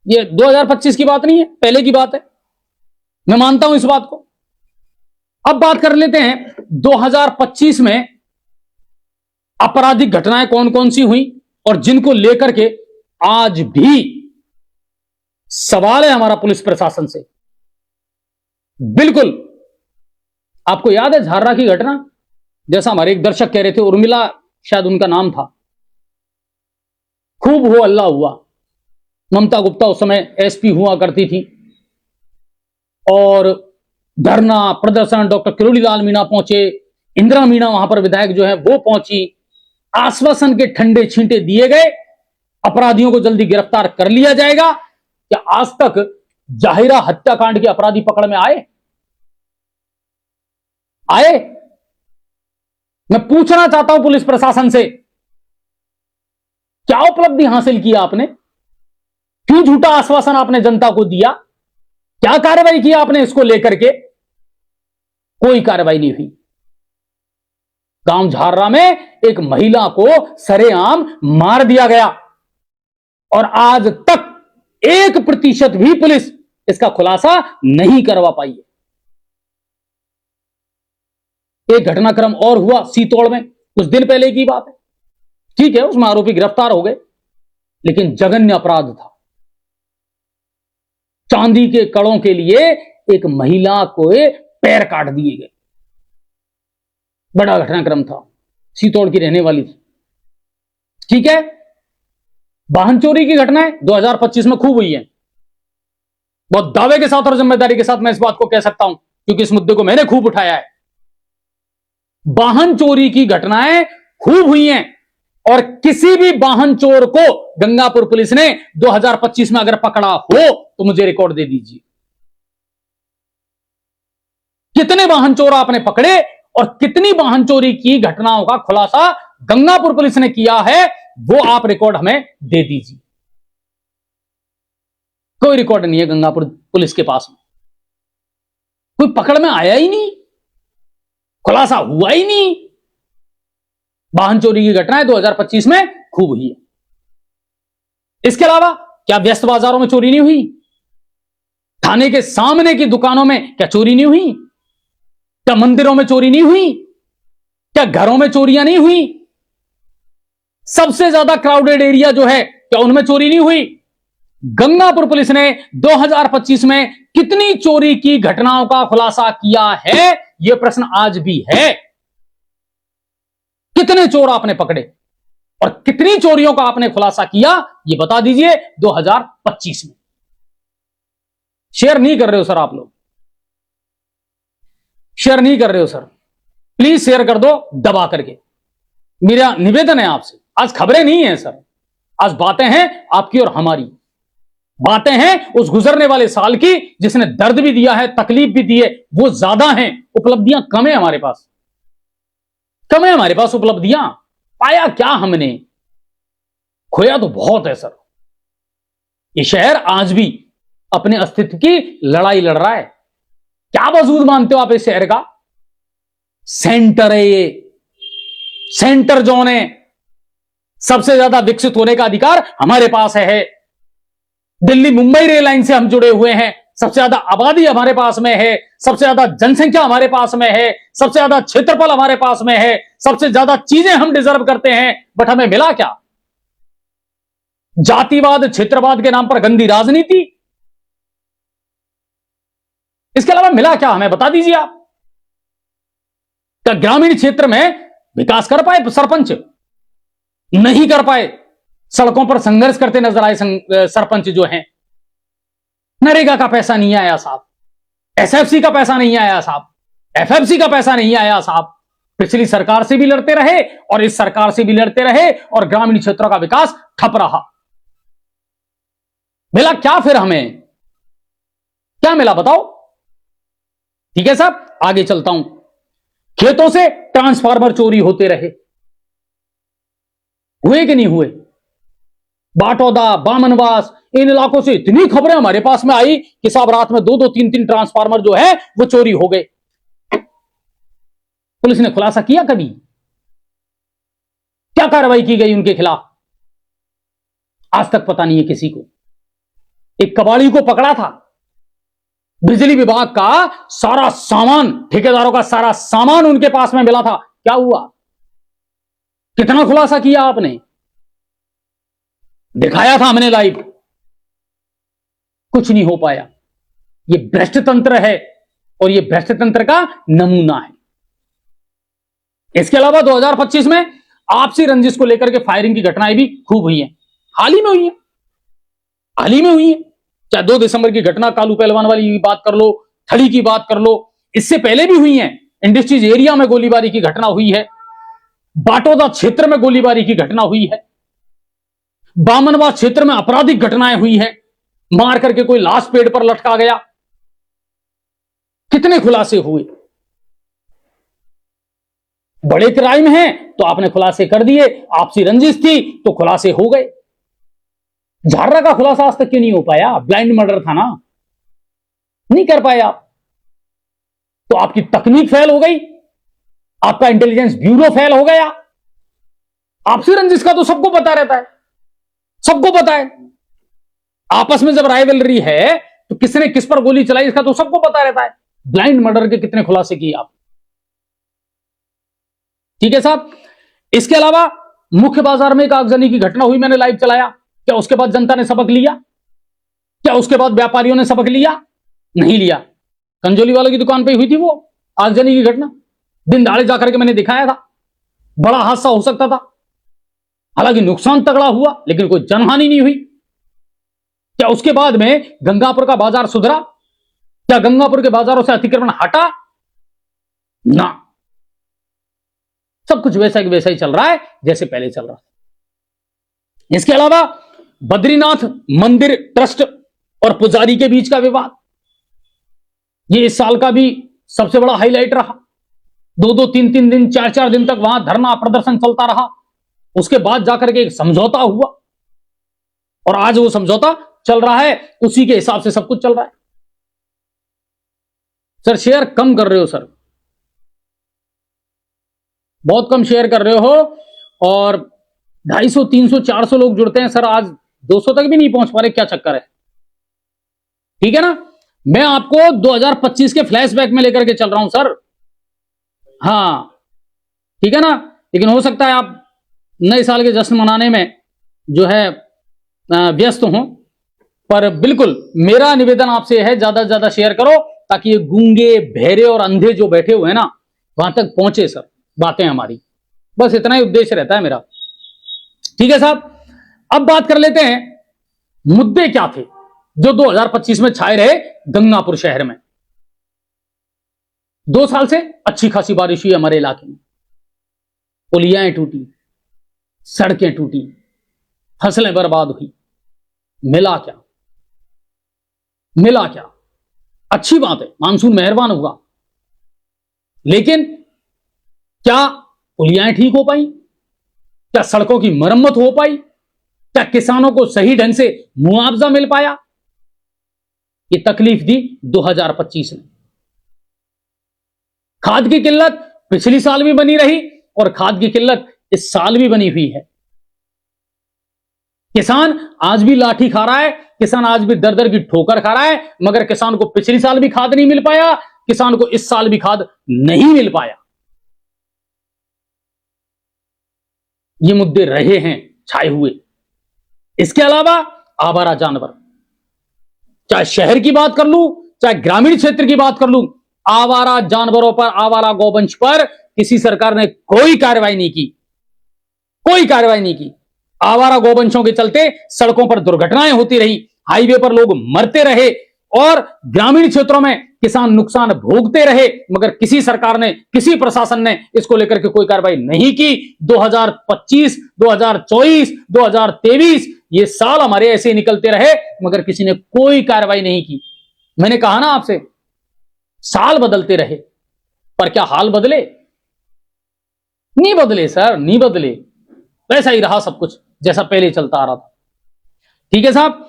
ये 2025 की बात नहीं है, पहले की बात है, मैं मानता हूं इस बात को। अब बात कर लेते हैं 2025 में आपराधिक घटनाएं कौन कौन सी हुई और जिनको लेकर के आज भी सवाल है हमारा पुलिस प्रशासन से। बिल्कुल आपको याद है झाररा की घटना, जैसा हमारे एक दर्शक कह रहे थे, उर्मिला शायद उनका नाम था, खूब हो अल्लाह हुआ। ममता गुप्ता उस समय एसपी हुआ करती थी और धरना प्रदर्शन, डॉक्टर किरोड़ीलाल मीणा पहुंचे, इंदिरा मीणा वहां पर विधायक जो है वो पहुंची, आश्वासन के ठंडे छींटे दिए गए, अपराधियों को जल्दी गिरफ्तार कर लिया जाएगा। क्या आज तक जाहिरा हत्याकांड के अपराधी पकड़ में आए? मैं पूछना चाहता हूं पुलिस प्रशासन से, क्या उपलब्धि हासिल किया आपने? क्यों झूठा आश्वासन आपने जनता को दिया? क्या कार्रवाई किया आपने इसको लेकर के? कोई कार्रवाई नहीं हुई। गांव झाररा में एक महिला को सरेआम मार दिया गया और आज तक 1% भी पुलिस इसका खुलासा नहीं करवा पाई है। एक घटनाक्रम और हुआ सीतोड़ में, कुछ दिन पहले की बात है, ठीक है, उसमें आरोपी गिरफ्तार हो गए, लेकिन जघन्य अपराध था। चांदी के कड़ों के लिए एक महिला को पैर काट दिए गए। बड़ा घटनाक्रम था, सीतोड़ की रहने वाली थी, ठीक है। वाहन चोरी की घटनाएं 2025 में खूब हुई है। बहुत दावे के साथ और जिम्मेदारी के साथ मैं इस बात को कह सकता हूं, क्योंकि इस मुद्दे को मैंने खूब उठाया है। वाहन चोरी की घटनाएं खूब हुई हैं और किसी भी वाहन चोर को गंगापुर पुलिस ने 2025 में अगर पकड़ा हो तो मुझे रिकॉर्ड दे दीजिए। कितने वाहन चोर आपने पकड़े और कितनी वाहन चोरी की घटनाओं का खुलासा गंगापुर पुलिस ने किया है, वो आप रिकॉर्ड हमें दे दीजिए। कोई रिकॉर्ड नहीं है गंगापुर पुलिस के पास में, कोई पकड़ में आया ही नहीं, खुलासा हुआ ही नहीं। वाहन चोरी की घटनाएं 2025 में खूब हुई है। इसके अलावा क्या व्यस्त बाजारों में चोरी नहीं हुई? थाने के सामने की दुकानों में क्या चोरी नहीं हुई? क्या मंदिरों में चोरी नहीं हुई? क्या घरों में चोरियां नहीं हुई? सबसे ज्यादा क्राउडेड एरिया जो है, क्या उनमें चोरी नहीं हुई? गंगापुर पुलिस ने 2025 में कितनी चोरी की घटनाओं का खुलासा किया है, यह प्रश्न आज भी है। कितने चोर आपने पकड़े और कितनी चोरियों का आपने खुलासा किया, यह बता दीजिए 2025 में। शेयर नहीं कर रहे हो सर, आप लोग शेयर नहीं कर रहे हो सर, प्लीज शेयर कर दो दबा करके। मेरा निवेदन है आपसे, आज खबरें नहीं है सर, आज बातें हैं आपकी और हमारी। बातें हैं उस गुजरने वाले साल की जिसने दर्द भी दिया है, तकलीफ भी दी है, वो ज्यादा हैं, उपलब्धियां कम है हमारे पास, कम है हमारे पास उपलब्धियां। पाया क्या हमने? खोया तो बहुत है सर। ये शहर आज भी अपने अस्तित्व की लड़ाई लड़ रहा है। क्या वजूद मानते हो आप इस शहर का? सेंटर है ये, सेंटर जोन है। सबसे ज्यादा विकसित होने का अधिकार हमारे पास है। दिल्ली मुंबई रेल लाइन से हम जुड़े हुए हैं, सबसे ज्यादा आबादी हमारे पास में है, सबसे ज्यादा जनसंख्या हमारे पास में है, सबसे ज्यादा क्षेत्रफल हमारे पास में है, सबसे ज्यादा चीजें हम डिजर्व करते हैं, बट हमें मिला क्या? जातिवाद, क्षेत्रवाद के नाम पर गंदी राजनीति। इसके अलावा मिला क्या हमें, बता दीजिए आप। क्या ग्रामीण क्षेत्र में विकास कर पाए सरपंच? नहीं कर पाए। सड़कों पर संघर्ष करते नजर आए सरपंच जो हैं। नरेगा का पैसा नहीं आया साहब, एसएफसी का पैसा नहीं आया साहब, एफएफसी का पैसा नहीं आया साहब, पिछली सरकार से भी लड़ते रहे और इस सरकार से भी लड़ते रहे और ग्रामीण क्षेत्रों का विकास ठप रहा। मिला क्या फिर हमें? क्या मिला बताओ? ठीक है साहब, आगे चलता हूं। खेतों से ट्रांसफार्मर चोरी होते रहे, हुए कि नहीं हुए? बाटौदा, बामनवास, इन इलाकों से इतनी खबरें हमारे पास में आई कि साहब रात में 2-2, 3-3 ट्रांसफार्मर जो है वो चोरी हो गए। पुलिस ने खुलासा किया कभी? क्या कार्रवाई की गई उनके खिलाफ? आज तक पता नहीं है किसी को। एक कबाड़ी को पकड़ा था, बिजली विभाग का सारा सामान, ठेकेदारों का सारा सामान उनके पास में मिला था। क्या हुआ? कितना खुलासा किया आपने? दिखाया था हमने लाइव, कुछ नहीं हो पाया। यह भ्रष्ट तंत्र है और यह भ्रष्ट तंत्र का नमूना है। इसके अलावा 2025 में आपसी रंजिश को लेकर के फायरिंग की घटनाएं भी खूब हुई हैं। हाल ही में हुई हैं। चाहे 2 दिसंबर की घटना कालू पहलवान वाली की बात कर लो, थड़ी की बात कर लो, इससे पहले भी हुई हैं। इंडस्ट्रीज एरिया में गोलीबारी की घटना हुई है, बाटौदा क्षेत्र में गोलीबारी की घटना हुई है, बामनवास क्षेत्र में आपराधिक घटनाएं हुई है, मार करके कोई लाश पेड़ पर लटका गया। कितने खुलासे हुए? बड़े क्राइम हैं तो आपने खुलासे कर दिए, आपसी रंजिश थी तो खुलासे हो गए। झाररा का खुलासा आज तक क्यों नहीं हो पाया? ब्लाइंड मर्डर था ना, नहीं कर पाए आप। तो आपकी तकनीक फेल हो गई, आपका इंटेलिजेंस ब्यूरो फेल हो गया। आपसी रंजिश का तो सबको पता रहता है, सबको पता है। आपस में जब राइवलरी है तो किसने किस पर गोली चलाई इसका तो सबको पता रहता है। ब्लाइंड मर्डर के कितने खुलासे किए आप? ठीक है साहब। इसके अलावा मुख्य बाजार में एक आगजनी की घटना हुई, मैंने लाइव चलाया। क्या उसके बाद जनता ने सबक लिया? क्या उसके बाद व्यापारियों ने सबक लिया? नहीं लिया। कंजोली वालों की दुकान पे हुई थी वो आगजनी की घटना, दिन दहाड़े जाकर के मैंने दिखाया था। बड़ा हादसा हो सकता था, हालांकि नुकसान तगड़ा हुआ लेकिन कोई जनहानि नहीं हुई। क्या उसके बाद में गंगापुर का बाजार सुधरा? क्या गंगापुर के बाजारों से अतिक्रमण हटा? ना, सब कुछ वैसा ही चल रहा है जैसे पहले चल रहा था। इसके अलावा बद्रीनाथ मंदिर ट्रस्ट और पुजारी के बीच का विवाद, यह इस साल का भी सबसे बड़ा हाईलाइट रहा। 2-2, 3-3 दिन, 4-4 दिन तक वहां धरना प्रदर्शन चलता रहा। उसके बाद जाकर के एक समझौता हुआ और आज वो समझौता चल रहा है, उसी के हिसाब से सब कुछ चल रहा है। सर शेयर कम कर रहे हो सर, बहुत कम शेयर कर रहे हो और 250, 300, 400 लोग जुड़ते हैं सर, आज 200 तक भी नहीं पहुंच पा रहे। क्या चक्कर है? ठीक है ना, मैं आपको 2025 के फ्लैशबैक में लेकर के चल रहा हूं सर। हाँ ठीक है ना, लेकिन हो सकता है आप नए साल के जश्न मनाने में जो है व्यस्त हो, पर बिल्कुल मेरा निवेदन आपसे है ज्यादा से ज्यादा शेयर करो ताकि ये गूंगे, बहरे और अंधे जो बैठे हुए हैं ना वहां तक पहुंचे सर बातें हमारी। बस इतना ही उद्देश्य रहता है मेरा। ठीक है साहब, अब बात कर लेते हैं मुद्दे क्या थे जो 2025 में छाए रहे गंगापुर शहर में। 2 साल से अच्छी खासी बारिश हुई हमारे इलाके में, पुलियाएं टूटी, सड़कें टूटी, फसलें बर्बाद हुई। मिला क्या? मिला क्या? अच्छी बात है, मानसून मेहरबान हुआ, लेकिन क्या पुलियाएं ठीक हो पाई? क्या सड़कों की मरम्मत हो पाई? क्या किसानों को सही ढंग से मुआवजा मिल पाया? ये तकलीफ दी 2025 ने। खाद की किल्लत पिछली साल भी बनी रही और खाद की किल्लत इस साल भी बनी हुई है। किसान आज भी लाठी खा रहा है, किसान आज भी दर दर की ठोकर खा रहा है, मगर किसान को पिछली साल भी खाद नहीं मिल पाया, किसान को इस साल भी खाद नहीं मिल पाया। ये मुद्दे रहे हैं छाए हुए। इसके अलावा आवारा जानवर, चाहे शहर की बात कर लूं चाहे ग्रामीण क्षेत्र की बात कर लूं, आवारा जानवरों पर, आवारा गौवंश पर किसी सरकार ने कोई कार्रवाई नहीं की, कोई कार्रवाई नहीं की। आवारा गौवंशों के चलते सड़कों पर दुर्घटनाएं होती रही, हाईवे पर लोग मरते रहे और ग्रामीण क्षेत्रों में किसान नुकसान भोगते रहे, मगर किसी सरकार ने, किसी प्रशासन ने इसको लेकर के कोई कार्रवाई नहीं की। 2025, 2024, 2023 ये साल हमारे ऐसे ही निकलते रहे, मगर किसी ने कोई कार्रवाई नहीं की। मैंने कहा ना आपसे, साल बदलते रहे, पर क्या हाल बदले? नहीं बदले सर, नहीं बदले। वैसा ही रहा सब कुछ जैसा पहले चलता आ रहा था। ठीक है साहब।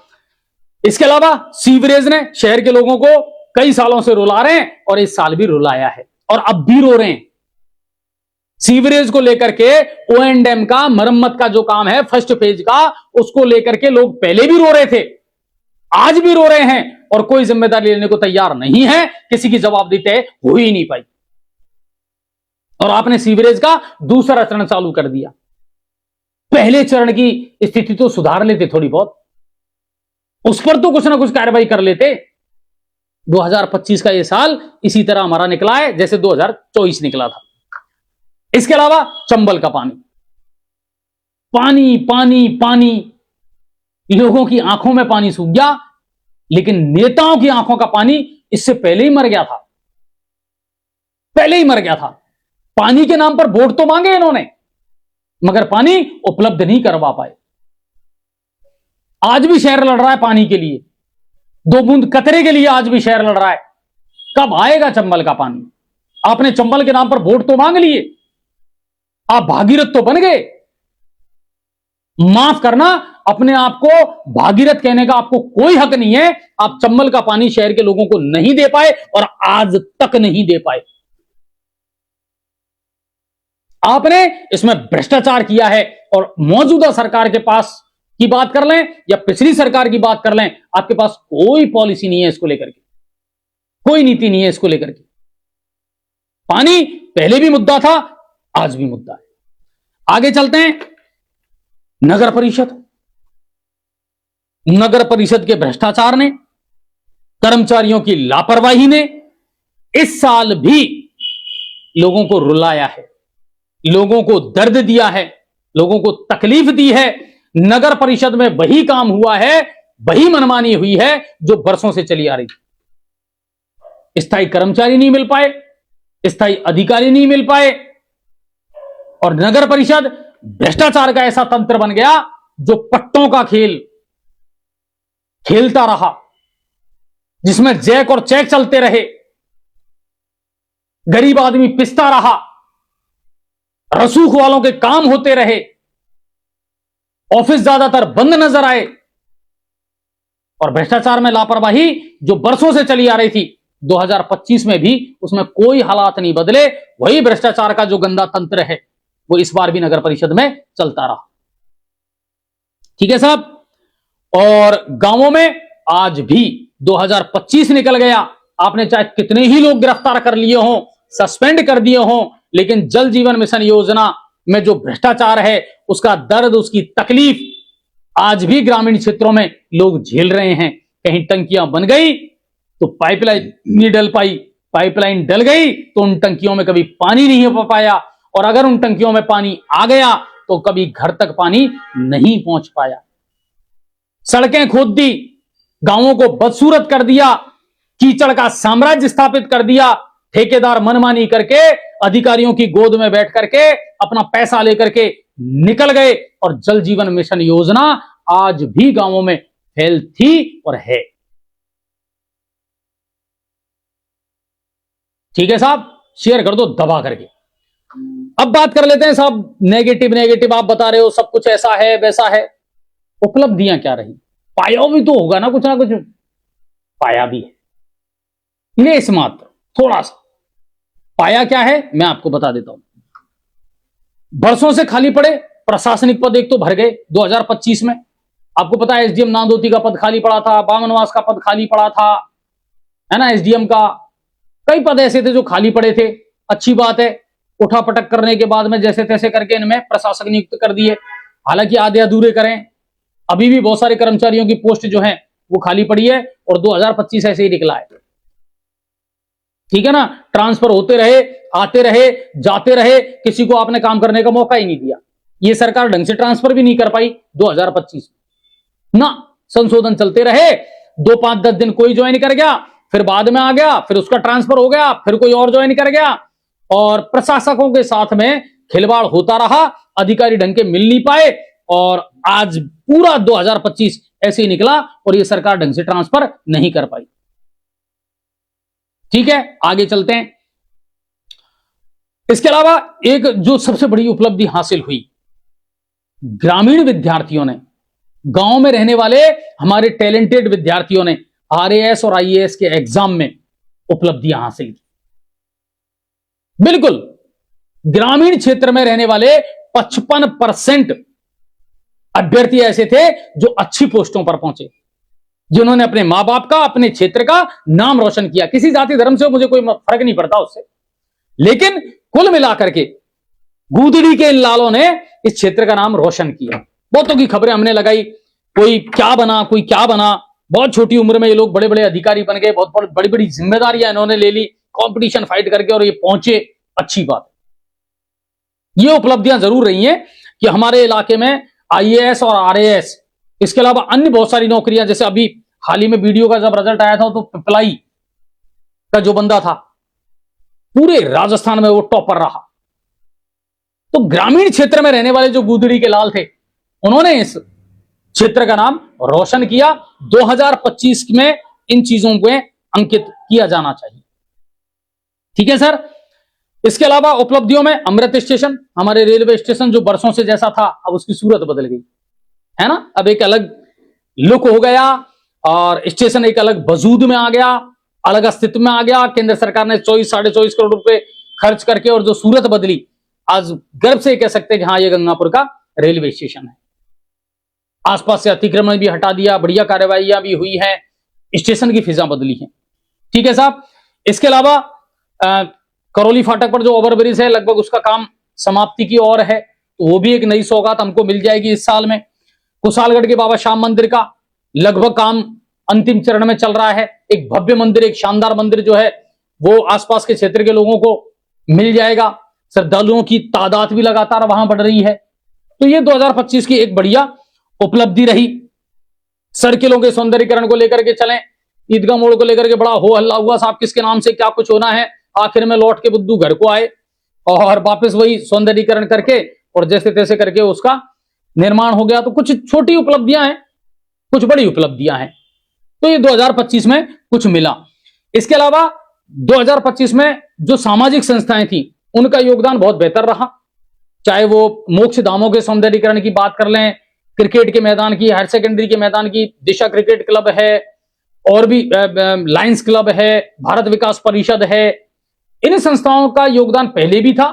इसके अलावा सीवरेज ने शहर के लोगों को कई सालों से रुला रहे हैं और इस साल भी रुलाया है और अब भी रो रहे हैं। सीवरेज को लेकर के O&M का मरम्मत का जो काम है फर्स्ट फेज का, उसको लेकर के लोग पहले भी रो रहे थे, आज भी रो रहे हैं और कोई जिम्मेदारी लेने को तैयार नहीं है। किसी की जवाबदेही तय हो ही नहीं पाई और आपने सीवरेज का दूसरा चरण चालू कर दिया। पहले चरण की स्थिति तो सुधार लेते थोड़ी बहुत, उस पर तो कुछ ना कुछ कार्रवाई कर लेते। 2025 का ये साल इसी तरह हमारा निकला है जैसे 2024 निकला था। इसके अलावा चंबल का पानी, पानी पानी पानी, लोगों की आंखों में पानी सूख गया, लेकिन नेताओं की आंखों का पानी इससे पहले ही मर गया था, पहले ही मर गया था। पानी के नाम पर वोट तो मांगे इन्होंने, मगर पानी उपलब्ध नहीं करवा पाए। आज भी शहर लड़ रहा है पानी के लिए, 2 बूंद कतरे के लिए आज भी शहर लड़ रहा है। कब आएगा चंबल का पानी? आपने चंबल के नाम पर वोट तो मांग लिए, आप भागीरथ तो बन गए। माफ करना, अपने आप को भागीरथ कहने का आपको कोई हक नहीं है। आप चंबल का पानी शहर के लोगों को नहीं दे पाए और आज तक नहीं दे पाए। आपने इसमें भ्रष्टाचार किया है और मौजूदा सरकार के पास की बात कर लें या पिछली सरकार की बात कर लें, आपके पास कोई पॉलिसी नहीं है इसको लेकर के, कोई नीति नहीं है इसको लेकर के। पानी पहले भी मुद्दा था, आज भी मुद्दा है। आगे चलते हैं। नगर परिषद, नगर परिषद के भ्रष्टाचार ने, कर्मचारियों की लापरवाही ने इस साल भी लोगों को रुलाया है, लोगों को दर्द दिया है, लोगों को तकलीफ दी है। नगर परिषद में वही काम हुआ है, वही मनमानी हुई है जो बरसों से चली आ रही थी। स्थायी कर्मचारी नहीं मिल पाए, स्थायी अधिकारी नहीं मिल पाए और नगर परिषद भ्रष्टाचार का ऐसा तंत्र बन गया जो पट्टों का खेल खेलता रहा, जिसमें जैक और चेक चलते रहे, गरीब आदमी पिसता रहा, रसूख वालों के काम होते रहे, ऑफिस ज्यादातर बंद नजर आए और भ्रष्टाचार में लापरवाही जो बरसों से चली आ रही थी 2025 में भी उसमें कोई हालात नहीं बदले। वही भ्रष्टाचार का जो गंदा तंत्र है वो इस बार भी नगर परिषद में चलता रहा। ठीक है साहब। और गांवों में आज भी 2025 निकल गया, आपने चाहे कितने ही लोग गिरफ्तार कर लिए हों, सस्पेंड कर दिए हों, लेकिन जल जीवन मिशन योजना में जो भ्रष्टाचार है उसका दर्द, उसकी तकलीफ आज भी ग्रामीण क्षेत्रों में लोग झेल रहे हैं। कहीं टंकियां बन गई तो पाइपलाइन नहीं डल पाई, पाइपलाइन डल गई तो उन टंकियों में कभी पानी नहीं हो पाया, और अगर उन टंकियों में पानी आ गया तो कभी घर तक पानी नहीं पहुंच पाया। सड़कें खोद दी, गांवों को बदसूरत कर दिया, कीचड़ का साम्राज्य स्थापित कर दिया, ठेकेदार मनमानी करके अधिकारियों की गोद में बैठ करके अपना पैसा लेकर के निकल गए और जल जीवन मिशन योजना आज भी गांवों में फेल थी और है। ठीक है साहब, शेयर कर दो दबा करके। अब बात कर लेते हैं साहब नेगेटिव आप बता रहे हो सब कुछ ऐसा है वैसा है, उपलब्धियां क्या रही? पाया भी तो होगा ना कुछ, पाया भी है, लेस मात्र थोड़ा सा। पाया क्या है मैं आपको बता देता हूं। बरसों से खाली पड़े प्रशासनिक पद एक तो भर गए 2025 में। आपको पता है एसडीएम नांदोती का पद खाली पड़ा था, बामनवास का पद खाली पड़ा था, है ना, एसडीएम का। कई पद ऐसे थे जो खाली पड़े थे। अच्छी बात है, उठा पटक करने के बाद में जैसे तैसे करके इनमें प्रशासक नियुक्त कर दिए, हालांकि आधे अधूरे करें। अभी भी बहुत सारे कर्मचारियों की पोस्ट जो है वो खाली पड़ी है और 2025 ऐसे ही निकला है। ठीक है ना, ट्रांसफर होते रहे, आते रहे, जाते रहे, किसी को आपने काम करने का मौका ही नहीं दिया। ये सरकार ढंग से ट्रांसफर भी नहीं कर पाई 2025 ना, संशोधन चलते रहे, 2-5-10 दिन कोई ज्वाइन कर गया, फिर बाद में आ गया, फिर उसका ट्रांसफर हो गया, फिर कोई और ज्वाइन कर गया, और प्रशासकों के साथ में खिलवाड़ होता रहा, अधिकारी ढंग के मिल नहीं पाए, और आज पूरा 2025 ऐसे ही निकला और ये सरकार ढंग से ट्रांसफर नहीं कर पाई। ठीक है, आगे चलते हैं। इसके अलावा एक जो सबसे बड़ी उपलब्धि हासिल हुई, ग्रामीण विद्यार्थियों ने, गांव में रहने वाले हमारे टैलेंटेड विद्यार्थियों ने आरएएस और आईएएस के एग्जाम में उपलब्धियां हासिल की। बिल्कुल, ग्रामीण क्षेत्र में रहने वाले 55% अभ्यर्थी ऐसे थे जो अच्छी पोस्टों पर पहुंचे, जिन्होंने अपने मां बाप का, अपने क्षेत्र का नाम रोशन किया। किसी जाति धर्म से मुझे कोई फर्क नहीं पड़ता उससे, लेकिन कुल मिलाकर के गूदड़ी के इन लालों ने इस क्षेत्र का नाम रोशन किया। बहुतों की खबरें हमने लगाई, कोई क्या बना, कोई क्या बना। बहुत छोटी उम्र में ये लोग बड़े बड़े अधिकारी बन गए, बहुत बड़ी बड़ी जिम्मेदारियां इन्होंने ले ली, कंपटीशन फाइट करके, और ये पहुंचे। अच्छी बात, ये उपलब्धियां जरूर रही हैं कि हमारे इलाके में आईएएस और आरएएस, इसके अलावा अन्य बहुत सारी नौकरियां, जैसे अभी हाल ही में वीडियो का जब रिजल्ट आया था तो पिपलाई का जो बंदा था पूरे राजस्थान में वो टॉपर रहा। तो ग्रामीण क्षेत्र में रहने वाले जो गूदड़ी के लाल थे, उन्होंने इस क्षेत्र का नाम रोशन किया। 2025 में इन चीजों को अंकित किया जाना चाहिए। ठीक है सर। इसके अलावा उपलब्धियों में अमृत स्टेशन, हमारे रेलवे स्टेशन जो बरसों से जैसा था, अब उसकी सूरत बदल गई है ना। अब एक अलग लुक हो गया और स्टेशन एक अलग वजूद में आ गया, अलग अस्तित्व में आ गया। केंद्र सरकार ने 24-24.5 करोड़ रुपए खर्च करके और जो सूरत बदली, आज गर्व से कह सकते हैं कि हाँ, ये गंगापुर का रेलवे स्टेशन है। आसपास से अतिक्रमण भी हटा दिया, बढ़िया कार्यवाहियां भी हुई है, स्टेशन की फिजा बदली है। ठीक है साहब। इसके अलावा करौली फाटक पर जो ओवरब्रिज है, लगभग उसका काम समाप्ति की ओर है, तो वो भी एक नई सौगात हमको मिल जाएगी इस साल में। कुशालगढ़ के बाबा श्याम मंदिर का लगभग काम अंतिम चरण में चल रहा है। एक भव्य मंदिर, एक शानदार मंदिर जो है वो आसपास के क्षेत्र के लोगों को मिल जाएगा। श्रद्धालुओं की तादाद भी लगातार वहां बढ़ रही है। तो ये 2025 की एक बढ़िया उपलब्धि रही। सर्किलों के सौंदर्यीकरण को लेकर के चलें, ईदगाह मोड़ को लेकर के बड़ा हो हल्ला हुआ, साहब किसके नाम से क्या कुछ होना है। आखिर में लौट के बुद्धू घर को आए और वापस वही सौंदर्यीकरण करके और जैसे तैसे करके उसका निर्माण हो गया। तो कुछ छोटी उपलब्धियां हैं, कुछ बड़ी उपलब्धियां हैं। तो ये 2025 में कुछ मिला। इसके अलावा 2025 में जो सामाजिक संस्थाएं थी, उनका योगदान बहुत बेहतर रहा। चाहे वो मोक्ष धामों के सौंदर्यीकरण की बात कर लें, क्रिकेट के मैदान की, हायर सेकेंडरी के मैदान की, दिशा क्रिकेट क्लब है, और भी लायंस क्लब है, भारत विकास परिषद है। इन संस्थाओं का योगदान पहले भी था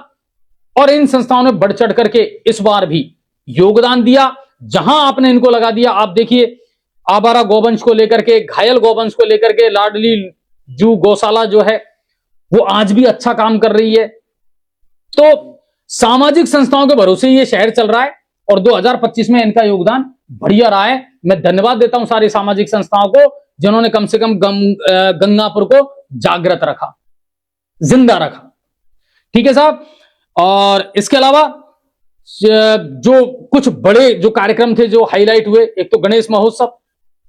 और इन संस्थाओं ने बढ़ चढ़ करके इस बार भी योगदान दिया। जहां आपने इनको लगा दिया, आप देखिए आवारा गौवंश को लेकर के, घायल गौवंश को लेकर के लाडली जू गौशाला जो है वो आज भी अच्छा काम कर रही है। तो सामाजिक संस्थाओं के भरोसे ये शहर चल रहा है और 2025 में इनका योगदान बढ़िया रहा है। मैं धन्यवाद देता हूं सारी सामाजिक संस्थाओं को, जिन्होंने कम से कम गंगापुर को जागृत रखा, जिंदा रखा। ठीक है साहब। और इसके अलावा जो कुछ बड़े जो कार्यक्रम थे जो हाईलाइट हुए, एक तो गणेश महोत्सव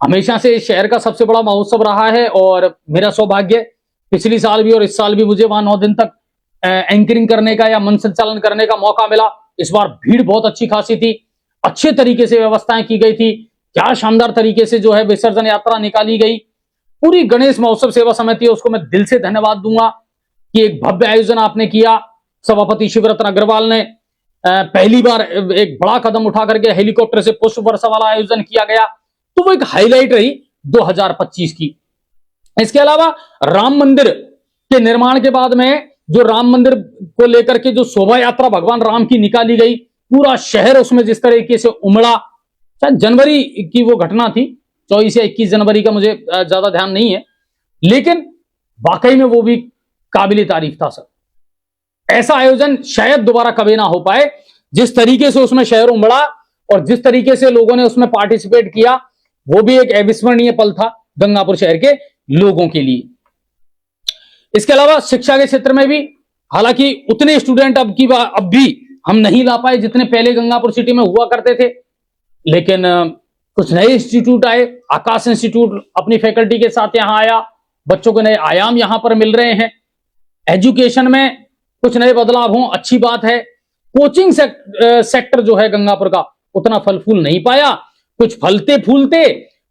हमेशा से इस शहर का सबसे बड़ा महोत्सव रहा है और मेरा सौभाग्य पिछली साल भी और इस साल भी मुझे वहां 9 दिन तक एंकरिंग करने का या मंच संचालन करने का मौका मिला। इस बार भीड़ बहुत अच्छी खासी थी, अच्छे तरीके से व्यवस्थाएं की गई थी, क्या शानदार तरीके से जो है विसर्जन यात्रा निकाली गई। पूरी गणेश महोत्सव सेवा समिति है उसको मैं दिल से धन्यवाद दूंगा कि एक भव्य आयोजन आपने किया। सभापति शिवरत्न अग्रवाल ने पहली बार एक बड़ा कदम उठा करके हेलीकॉप्टर से पुष्प वर्षा वाला आयोजन किया गया, तो वो एक हाईलाइट रही 2025 की। इसके अलावा राम मंदिर के निर्माण के बाद में जो राम मंदिर को लेकर के जो शोभा यात्रा भगवान राम की निकाली गई, पूरा शहर उसमें जिस तरीके से उमड़ा। शायद जनवरी की वो घटना थी, 24 या 21 जनवरी का मुझे ज्यादा ध्यान नहीं है, लेकिन वाकई में वो भी काबिल तारीफ था सर। ऐसा आयोजन शायद दोबारा कभी ना हो पाए। जिस तरीके से उसमें शहर उमड़ा और जिस तरीके से लोगों ने उसमें पार्टिसिपेट किया, वो भी एक अविस्मरणीय पल था गंगापुर शहर के लोगों के लिए। इसके अलावा शिक्षा के क्षेत्र में भी हालांकि उतने स्टूडेंट अब भी हम नहीं ला पाए जितने पहले गंगापुर सिटी में हुआ करते थे, लेकिन कुछ नए इंस्टीट्यूट आए, आकाश इंस्टीट्यूट अपनी फैकल्टी के साथ यहां आया, बच्चों को नए आयाम यहां पर मिल रहे हैं। एजुकेशन में कुछ नए बदलाव हों, अच्छी बात है। कोचिंग सेक्टर जो है गंगापुर का उतना फल फूल नहीं पाया, कुछ फलते फूलते।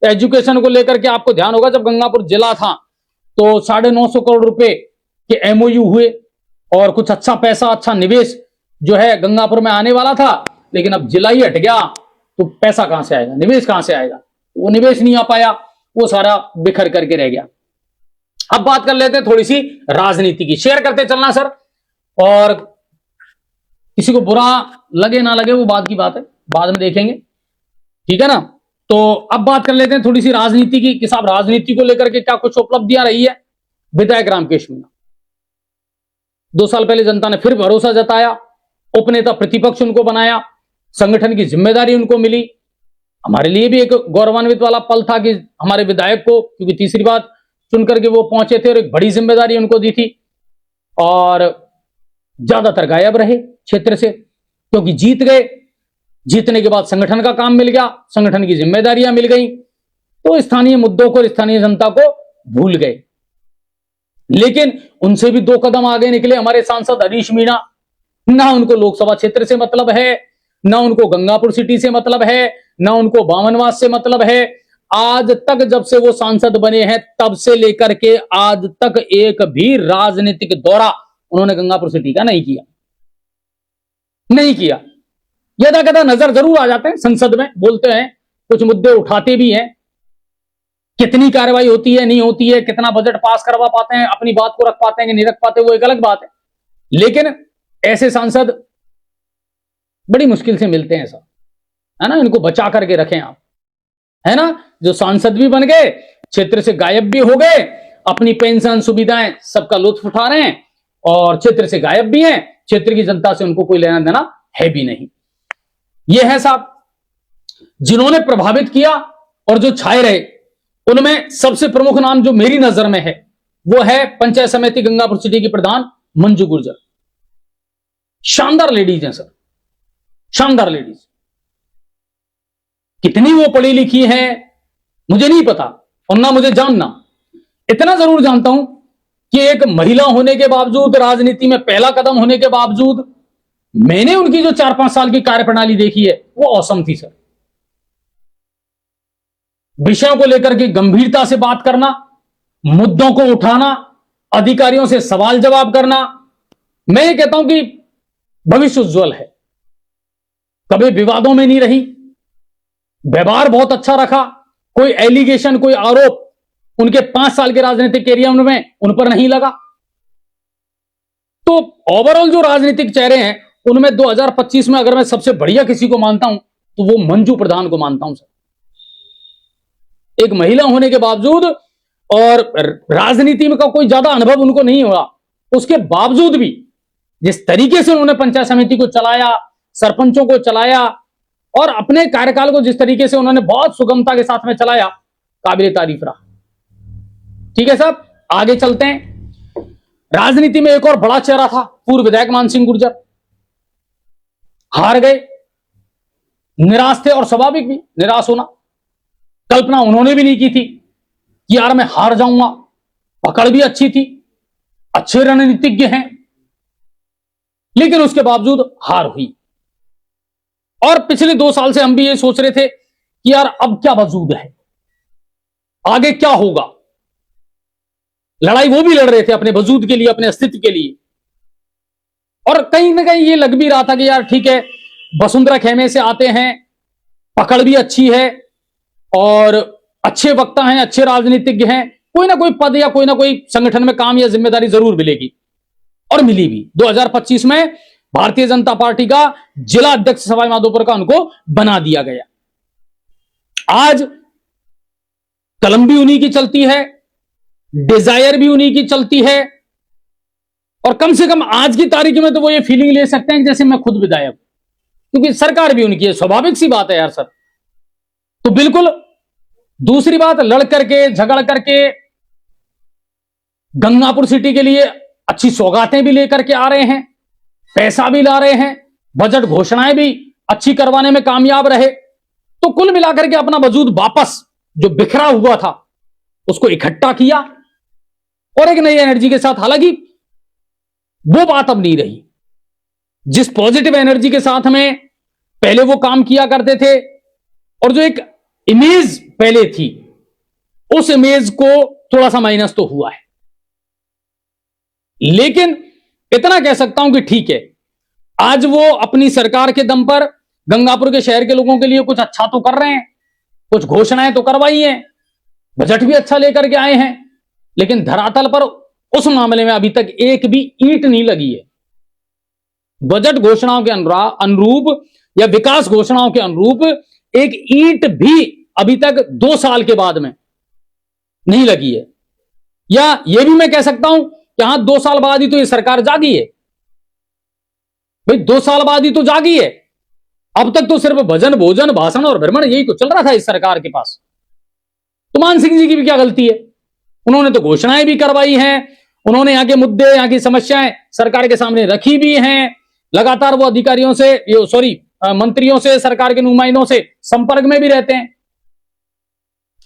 एजुकेशन को लेकर के आपको ध्यान होगा, जब गंगापुर जिला था तो 950 करोड़ रुपए के एमओयू हुए और कुछ अच्छा पैसा, अच्छा निवेश जो है गंगापुर में आने वाला था। लेकिन अब जिला ही हट गया तो पैसा कहां से आएगा, निवेश कहां से आएगा? वो निवेश नहीं आ पाया, वो सारा बिखर करके रह गया। अब बात कर लेते हैं थोड़ी सी राजनीति की, शेयर करते चलना सर, और किसी को बुरा लगे ना लगे वो बात की बात है, बाद में देखेंगे, ठीक है ना। तो अब बात कर लेते हैं थोड़ी सी राजनीति की कि साहब राजनीति को लेकर के क्या कुछ उपलब्धियां रही है। विधायक रामकेश मीणा, 2 साल पहले जनता ने फिर भरोसा जताया, उपनेता प्रतिपक्ष उनको बनाया, संगठन की जिम्मेदारी उनको मिली। हमारे लिए भी एक गौरवान्वित वाला पल था कि हमारे विधायक को, क्योंकि तीसरी बार चुन करके वो पहुंचे थे और एक बड़ी जिम्मेदारी उनको दी थी, और ज्यादातर गायब रहे क्षेत्र से क्योंकि जीत गए। जीतने के बाद संगठन का काम मिल गया, संगठन की जिम्मेदारियां मिल गई, तो स्थानीय मुद्दों को, स्थानीय जनता को भूल गए। लेकिन उनसे भी 2 कदम आगे निकले हमारे सांसद हरीश मीणा। ना उनको लोकसभा क्षेत्र से मतलब है, ना उनको गंगापुर सिटी से मतलब है, ना उनको बामनवास से मतलब है। आज तक जब से वो सांसद बने हैं तब से लेकर के आज तक एक भी राजनीतिक दौरा उन्होंने गंगापुर सिटी का नहीं किया। यदा कदा नजर जरूर आ जाते हैं, संसद में बोलते हैं, कुछ मुद्दे उठाते भी हैं। कितनी कार्रवाई होती है, नहीं होती है, कितना बजट पास करवा पाते हैं, अपनी बात को रख पाते हैं कि नहीं रख पाते, वो एक अलग बात है। लेकिन ऐसे सांसद बड़ी मुश्किल से मिलते हैं सर, है ना। इनको बचा करके रखें आप, है ना। जो सांसद भी बन गए, क्षेत्र से गायब भी हो गए, अपनी पेंशन सुविधाएं सबका लुत्फ उठा रहे हैं और क्षेत्र से गायब भी हैं, क्षेत्र की जनता से उनको कोई लेना देना है भी नहीं। ये है साहब जिन्होंने प्रभावित किया और जो छाए रहे। उनमें सबसे प्रमुख नाम जो मेरी नजर में है वो है पंचायत समिति गंगापुर सिटी की प्रधान मंजू गुर्जर। शानदार लेडीज हैं सर, शानदार लेडीज। कितनी वो पढ़ी लिखी हैं मुझे नहीं पता और ना मुझे जानना। इतना जरूर जानता हूं कि एक महिला होने के बावजूद, राजनीति में पहला कदम होने के बावजूद, मैंने उनकी जो 4-5 साल की कार्यप्रणाली देखी है वो औसम थी सर। विषयों को लेकर के गंभीरता से बात करना, मुद्दों को उठाना, अधिकारियों से सवाल जवाब करना। मैं ये कहता हूं कि भविष्य उज्जवल है। कभी विवादों में नहीं रही, व्यवहार बहुत अच्छा रखा, कोई एलिगेशन, कोई आरोप उनके 5 साल के राजनीतिक कैरियर में उन पर नहीं लगा। तो ओवरऑल जो राजनीतिक चेहरे हैं उनमें 2025 में अगर मैं सबसे बढ़िया किसी को मानता हूं तो वो मंजू प्रधान को मानता हूं सर। एक महिला होने के बावजूद और राजनीति में का कोई ज्यादा अनुभव उनको नहीं हुआ, उसके बावजूद भी जिस तरीके से उन्होंने पंचायत समिति को चलाया, सरपंचों को चलाया और अपने कार्यकाल को जिस तरीके से उन्होंने बहुत सुगमता के साथ में चलाया, काबिले तारीफ रहा। ठीक है साहब, आगे चलते हैं। राजनीति में एक और बड़ा चेहरा था पूर्व विधायक मान सिंह गुर्जर। हार गए, निराश थे और स्वाभाविक भी निराश होना। कल्पना उन्होंने भी नहीं की थी कि यार मैं हार जाऊंगा। पकड़ भी अच्छी थी, अच्छे रणनीतिज्ञ हैं, लेकिन उसके बावजूद हार हुई। और पिछले 2 साल से हम भी ये सोच रहे थे कि यार अब क्या वजूद है, आगे क्या होगा। लड़ाई वो भी लड़ रहे थे अपने वजूद के लिए, अपने अस्तित्व के लिए। और कहीं ना कहीं ये लग भी रहा था कि यार ठीक है, वसुंधरा खेमे से आते हैं, पकड़ भी अच्छी है और अच्छे वक्ता हैं, अच्छे राजनीतिज्ञ हैं, कोई ना कोई पद या कोई ना कोई संगठन में काम या जिम्मेदारी जरूर मिलेगी। और मिली भी। 2025 में भारतीय जनता पार्टी का जिला अध्यक्ष सवाई माधोपुर का उनको बना दिया गया। आज कलम भी उन्हीं की चलती है, डिजायर भी उन्हीं की चलती है, और कम से कम आज की तारीख में तो वो ये फीलिंग ले सकते हैं जैसे मैं खुद विधायक, क्योंकि सरकार भी उनकी है। स्वाभाविक सी बात है यार सर। तो बिल्कुल दूसरी बात, लड़ करके झगड़ करके गंगापुर सिटी के लिए अच्छी सौगातें भी लेकर के आ रहे हैं, पैसा भी ला रहे हैं, बजट घोषणाएं भी अच्छी करवाने में कामयाब रहे। तो कुल मिलाकर के अपना वजूद वापस जो बिखरा हुआ था उसको इकट्ठा किया और एक नई एनर्जी के साथ, हालांकि वो बात अब नहीं रही जिस पॉजिटिव एनर्जी के साथ में पहले वो काम किया करते थे, और जो एक इमेज पहले थी उस इमेज को थोड़ा सा माइनस तो हुआ है। लेकिन इतना कह सकता हूं कि ठीक है, आज वो अपनी सरकार के दम पर गंगापुर के शहर के लोगों के लिए कुछ अच्छा तो कर रहे हैं, कुछ घोषणाएं तो करवाई हैं, बजट भी अच्छा लेकर के आए हैं, लेकिन धरातल पर उस मामले में अभी तक एक भी ईंट नहीं लगी है। बजट घोषणाओं के अनुरूप या विकास घोषणाओं के अनुरूप एक ईंट भी अभी तक 2 साल के बाद में नहीं लगी है। या यह भी मैं कह सकता हूं कि हां, 2 साल बाद ही तो ये सरकार जागी है भाई, 2 साल बाद ही तो जागी है। अब तक तो सिर्फ भजन भोजन भाषण और भ्रमण यही तो चल रहा था इस सरकार के पास। तो मान सिंह जी की भी क्या गलती है? उन्होंने तो घोषणाएं भी करवाई हैं, उन्होंने यहां के मुद्दे, यहां की समस्याएं सरकार के सामने रखी भी हैं, लगातार वो अधिकारियों से, मंत्रियों से, सरकार के नुमाइंदों से संपर्क में भी रहते हैं।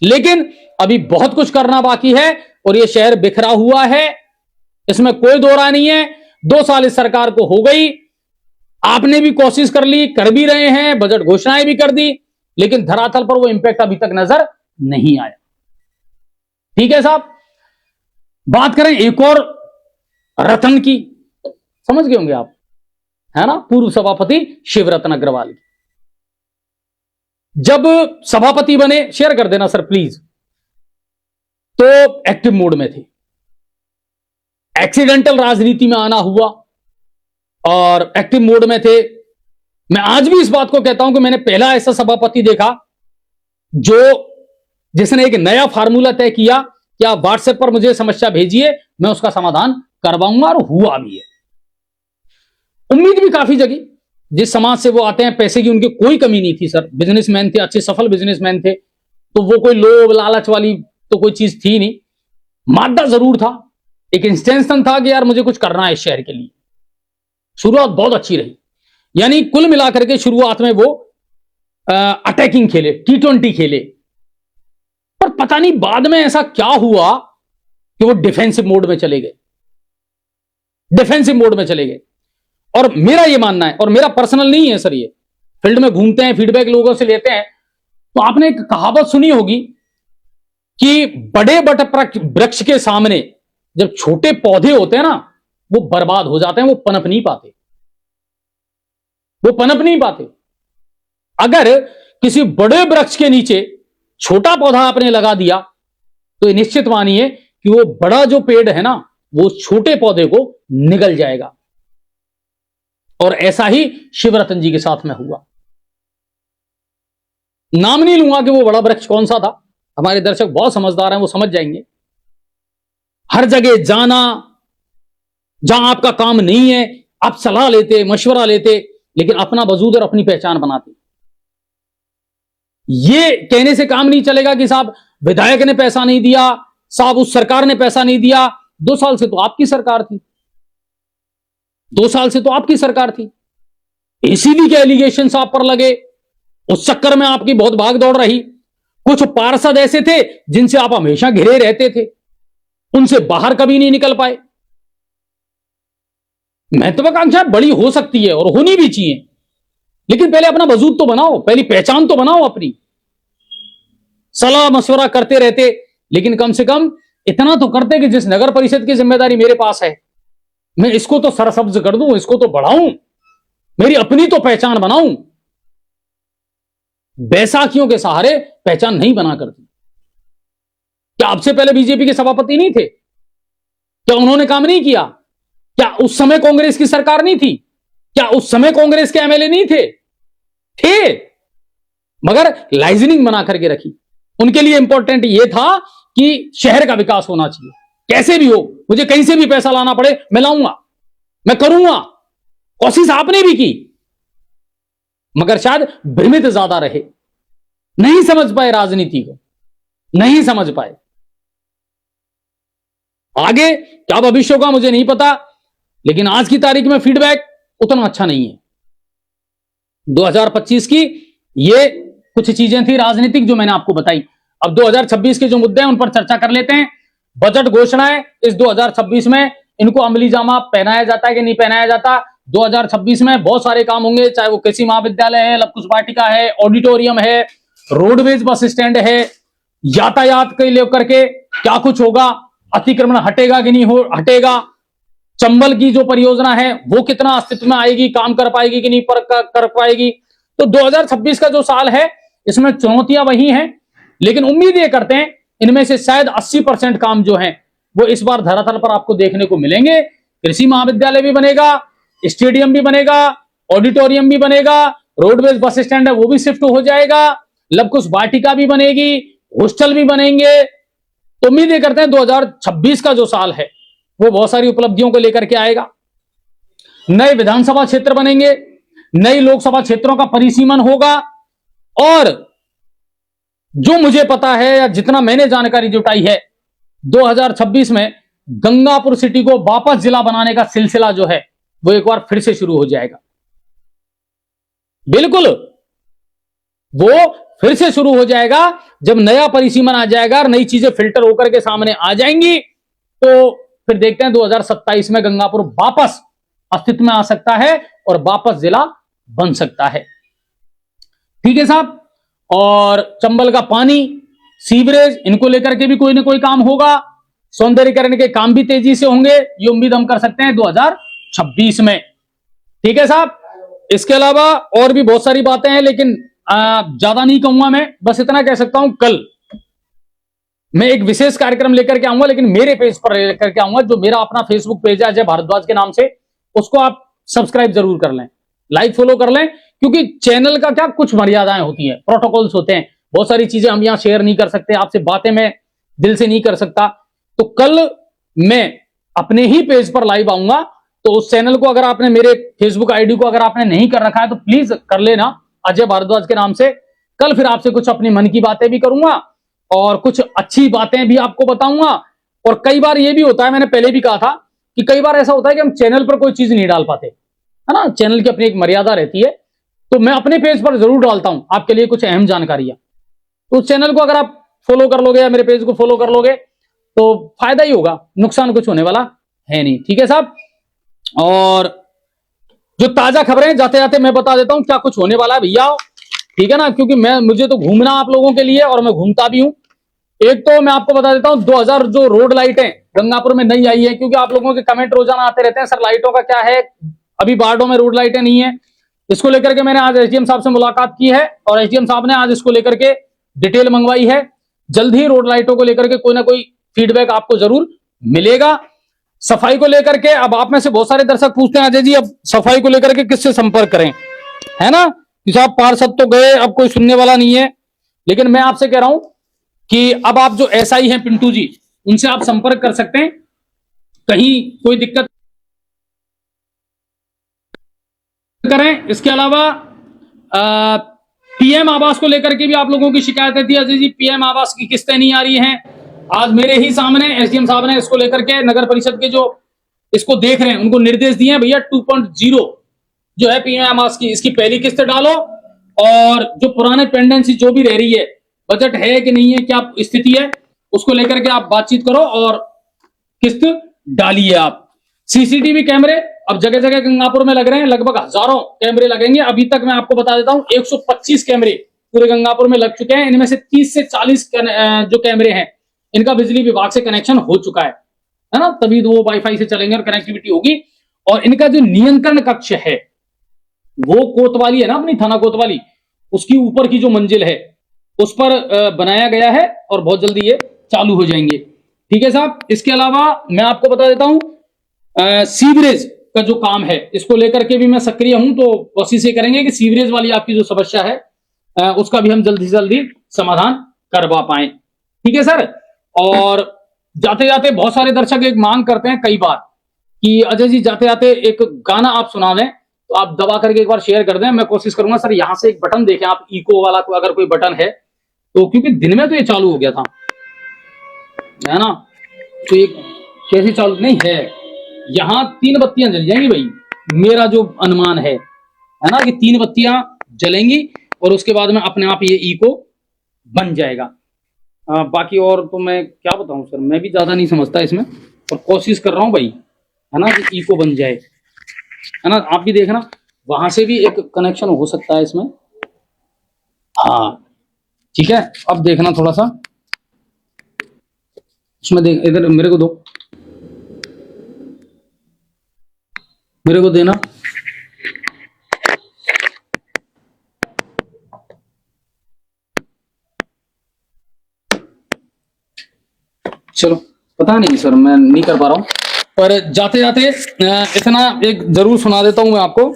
लेकिन अभी बहुत कुछ करना बाकी है और ये शहर बिखरा हुआ है, इसमें कोई दो राय नहीं है। 2 साल इस सरकार को हो गई, आपने भी कोशिश कर ली, कर भी रहे हैं, बजट घोषणाएं भी कर दी, लेकिन धरातल पर वो इंपैक्ट अभी तक नजर नहीं आया। ठीक है साहब, बात करें एक और रतन की, समझ गए होंगे आप, है ना, पूर्व सभापति शिवरतन अग्रवाल की। जब सभापति बने, शेयर कर देना सर प्लीज, तो एक्टिव मोड में थे, एक्सीडेंटल राजनीति में आना हुआ और एक्टिव मोड में थे। मैं आज भी इस बात को कहता हूं कि मैंने पहला ऐसा सभापति देखा जिसने एक नया फार्मूला तय किया कि आप व्हाट्सएप पर मुझे समस्या भेजिए, मैं उसका समाधान करवाऊंगा, और हुआ भी है। उम्मीद भी काफी जगी, जिस समाज से वो आते हैं पैसे की उनकी कोई कमी नहीं थी सर, बिजनेसमैन थे, अच्छे सफल बिजनेसमैन थे, तो वो कोई लोभ लालच वाली तो कोई चीज थी नहीं। मादा जरूर था, एक इंटेंशन था कि यार मुझे कुछ करना है इस शहर के लिए। शुरुआत बहुत अच्छी रही, यानी कुल मिलाकर के शुरुआत में वो अटैकिंग खेले, T20 खेले, पर पता नहीं बाद में ऐसा क्या हुआ कि वो डिफेंसिव मोड में चले गए, डिफेंसिव मोड में चले गए। और मेरा ये मानना है, और मेरा पर्सनल नहीं है सर, ये फील्ड में घूमते हैं, फीडबैक लोगों से लेते हैं, तो आपने एक कहावत सुनी होगी कि बड़े बट वृक्ष के सामने जब छोटे पौधे होते हैं ना, वो बर्बाद हो जाते हैं, वो पनप नहीं पाते, वो पनप नहीं पाते। अगर किसी बड़े वृक्ष के नीचे छोटा पौधा आपने लगा दिया तो ये निश्चित मानिए कि वो बड़ा जो पेड़ है ना, वो छोटे पौधे को निगल जाएगा। और ऐसा ही शिवरतन जी के साथ में हुआ। नाम नहीं लूंगा कि वो बड़ा वृक्ष कौन सा था, हमारे दर्शक बहुत समझदार हैं, वो समझ जाएंगे। हर जगह जाना, जहां आपका काम नहीं है आप सलाह लेते, मशवरा लेते, लेकिन अपना वजूद और अपनी पहचान बनाते। ये कहने से काम नहीं चलेगा कि साहब विधायक ने पैसा नहीं दिया, साहब उस सरकार ने पैसा नहीं दिया। 2 साल से तो आपकी सरकार थी, 2 साल से तो आपकी सरकार थी, एसीबी के एलिगेशन आप पर लगे, उस चक्कर में आपकी बहुत भाग दौड़ रही। कुछ पार्षद ऐसे थे जिनसे आप हमेशा घिरे रहते थे, उनसे बाहर कभी नहीं निकल पाए। महत्वाकांक्षा बड़ी हो सकती है और होनी भी चाहिए, लेकिन पहले अपना वजूद तो बनाओ, पहली पहचान तो बनाओ अपनी। सलाह मशवरा करते रहते, लेकिन कम से कम इतना तो करते कि जिस नगर परिषद की जिम्मेदारी मेरे पास है, मैं इसको तो सरसब्ज कर दूं, इसको तो बढ़ाऊं, मेरी अपनी तो पहचान बनाऊं। बैसाखियों के सहारे पहचान नहीं बना करती। क्या आपसे पहले बीजेपी के सभापति नहीं थे? क्या उन्होंने काम नहीं किया? क्या उस समय कांग्रेस की सरकार नहीं थी? क्या उस समय कांग्रेस के एमएलए नहीं थे? थे, मगर लाइजनिंग बना करके रखी। उनके लिए इंपॉर्टेंट यह था कि शहर का विकास होना चाहिए, कैसे भी हो, मुझे कहीं से भी पैसा लाना पड़े मैं लाऊंगा, मैं करूंगा। कोशिश आपने भी की, मगर शायद भ्रमित ज्यादा रहे, नहीं समझ पाए राजनीति को, नहीं समझ पाए। आगे क्या भविष्य होगा मुझे नहीं पता, लेकिन आज की तारीख में फीडबैक उतना अच्छा नहीं है। 2025 की ये कुछ चीजें थी राजनीतिक जो मैंने आपको बताई। अब 2026 के जो मुद्दे हैं उन पर चर्चा कर लेते हैं। बजट घोषणाएं इस 2026 में, इनको अमली जामा पहनाया जाता है कि नहीं पहनाया जाता। 2026 में बहुत सारे काम होंगे, चाहे वो कृषि महाविद्यालय है, लवकुश वाटिका है, ऑडिटोरियम है, रोडवेज बस स्टैंड है, यातायात के लेकर के क्या कुछ होगा, अतिक्रमण हटेगा कि नहीं हटेगा, चंबल की जो परियोजना है वो कितना अस्तित्व में आएगी, काम कर पाएगी कि नहीं कर पाएगी। तो 2026 का जो साल है इसमें चुनौतियां वही हैं, लेकिन उम्मीद ये करते हैं इनमें से शायद 80% काम जो है वो इस बार धरातल पर आपको देखने को मिलेंगे। कृषि महाविद्यालय भी बनेगा, स्टेडियम भी बनेगा, ऑडिटोरियम भी बनेगा, रोडवेज बस स्टैंड है वो भी शिफ्ट हो जाएगा, लवकुश वाटिका भी बनेगी, हॉस्टल भी बनेंगे। तो उम्मीद ये करते हैं 2026 का जो साल है वो बहुत सारी उपलब्धियों को लेकर के आएगा। नए विधानसभा क्षेत्र बनेंगे, नई लोकसभा क्षेत्रों का परिसीमन होगा, और जो मुझे पता है या जितना मैंने जानकारी जुटाई है 2026 में गंगापुर सिटी को वापस जिला बनाने का सिलसिला जो है वो एक बार फिर से शुरू हो जाएगा। बिल्कुल वो फिर से शुरू हो जाएगा जब नया परिसीमन आ जाएगा और नई चीजें फिल्टर होकर के सामने आ जाएंगी। तो फिर देखते हैं 2027 में गंगापुर वापस अस्तित्व में आ सकता है और वापस जिला बन सकता है। ठीक है साहब। और चंबल का पानी, सीवरेज, इनको लेकर के भी कोई ना कोई काम होगा। सौंदर्यीकरण के काम भी तेजी से होंगे, ये उम्मीद हम कर सकते हैं 2026 में। ठीक है साहब। इसके अलावा और भी बहुत सारी बातें हैं, लेकिन ज्यादा नहीं कहूंगा, मैं बस इतना कह सकता हूं कल मैं एक विशेष कार्यक्रम लेकर के आऊंगा, लेकिन मेरे पेज पर लेकर के आऊंगा। जो मेरा अपना फेसबुक पेज है अजय भारद्वाज के नाम से, उसको आप सब्सक्राइब जरूर कर लें, लाइक फॉलो कर लें, क्योंकि चैनल का क्या कुछ मर्यादाएं होती हैं, प्रोटोकॉल्स होते हैं, बहुत सारी चीजें हम यहां शेयर नहीं कर सकते, आपसे बातें मैं दिल से नहीं कर सकता। तो कल मैं अपने ही पेज पर लाइव आऊंगा, तो उस चैनल को अगर आपने, मेरे फेसबुक आईडी को अगर आपने नहीं कर रखा है तो प्लीज कर लेना अजय भारद्वाज के नाम से। कल फिर आपसे कुछ अपनी मन की बातें भी करूंगा और कुछ अच्छी बातें भी आपको बताऊंगा। और कई बार ये भी होता है, मैंने पहले भी कहा था कि कई बार ऐसा होता है कि हम चैनल पर कोई चीज नहीं डाल पाते, है ना, चैनल की अपनी एक मर्यादा रहती है। तो मैं अपने पेज पर जरूर डालता हूं आपके लिए कुछ अहम जानकारियां। तो उस चैनल को अगर आप फॉलो कर लोगे या मेरे पेज को फॉलो कर लोगे तो फायदा ही होगा, नुकसान कुछ होने वाला है नहीं। ठीक है साहब। और जो ताजा खबरें जाते जाते मैं बता देता हूं क्या कुछ होने वाला है भैया, ठीक है ना, क्योंकि मुझे तो घूमना आप लोगों के लिए, और मैं घूमता भी हूं। एक तो मैं आपको बता देता हूं 2000 जो रोड लाइटें गंगापुर में नई आई है, क्योंकि आप लोगों के कमेंट रोजाना आते रहते हैं, सर लाइटों का क्या है, अभी वार्डों में रोड लाइटें नहीं है। इसको लेकर के मैंने आज एसडीएम साहब से मुलाकात की है और एसडीएम साहब ने आज इसको लेकर के डिटेल मंगवाई है। जल्द ही रोड लाइटों को लेकर के कोई ना कोई फीडबैक आपको जरूर मिलेगा। सफाई को लेकर के अब आप में से बहुत सारे दर्शक पूछते हैं अजय जी अब सफाई को लेकर के किससे संपर्क करें, है ना, कि साहब पार्षद तो गए, अब कोई सुनने वाला नहीं है। लेकिन मैं आपसे कह रहा हूं कि अब आप जो एसआई हैं पिंटू जी, उनसे आप संपर्क कर सकते हैं, कहीं कोई दिक्कत करें। इसके अलावा पीएम आवास को लेकर के भी आप लोगों की शिकायतें थी अजय जी, पीएम आवास की किस्तें नहीं आ रही हैं। आज मेरे ही सामने एसडीएम साहब ने इसको लेकर के नगर परिषद के जो इसको देख रहे हैं उनको निर्देश दिए हैं, भैया 2.0 जो है पीएम आवास की, इसकी पहली किस्त डालो, और जो पुराने पेंडेंसी जो भी रह रही है, बजट है कि नहीं है, क्या स्थिति है, उसको लेकर के आप बातचीत करो और किस्त डालिए आप। सीसीटीवी कैमरे अब जगह जगह गंगापुर में लग रहे हैं, लगभग हजारों कैमरे लगेंगे। अभी तक मैं आपको बता देता हूं 125 कैमरे पूरे गंगापुर में लग चुके हैं। इनमें से 30 से 40 जो कैमरे हैं इनका बिजली विभाग से कनेक्शन हो चुका है ना, तभी तो वो वाईफाई से चलेंगे और कनेक्टिविटी होगी। और इनका जो नियंत्रण कक्ष है वो कोतवाली है ना, अपनी थाना कोतवाली, उसकी ऊपर की जो मंजिल है उस पर बनाया गया है और बहुत जल्दी ये चालू हो जाएंगे। ठीक है साहब। इसके अलावा मैं आपको बता देता हूं सीवरेज का जो काम है इसको लेकर के भी मैं सक्रिय हूं, तो कोशिश से करेंगे कि सीवरेज वाली आपकी जो समस्या है उसका भी हम जल्दी से जल्दी समाधान करवा पाए। ठीक है सर। और जाते जाते बहुत सारे दर्शक एक मांग करते हैं कई बार कि अजय जी जाते जाते एक गाना आप सुना दें, तो आप दबा करके एक बार शेयर कर दें। मैं कोशिश करूंगा सर, यहां से एक बटन देखें आप, इको वाला अगर कोई बटन है तो, क्योंकि दिन में तो ये चालू हो गया था, है ना, तो ये कैसे चालू नहीं है, यहां 3 बत्तियां जल जाएंगी भाई, मेरा जो अनुमान है ना, कि 3 बत्तियां जलेंगी और उसके बाद में अपने आप ये इको बन जाएगा। बाकी और तो मैं क्या बताऊं सर, मैं भी ज्यादा नहीं समझता इसमें, और कोशिश कर रहा हूं भाई, है ना, कि इको बन जाए, है ना। आप भी देखना वहां से भी एक कनेक्शन हो सकता है इसमें। हाँ ठीक है, अब देखना थोड़ा सा इसमें, देख इधर मेरे को दो, मेरे को देना। चलो पता नहीं सर, मैं नहीं कर पा रहा हूं, पर जाते जाते इतना एक जरूर सुना देता हूं मैं आपको।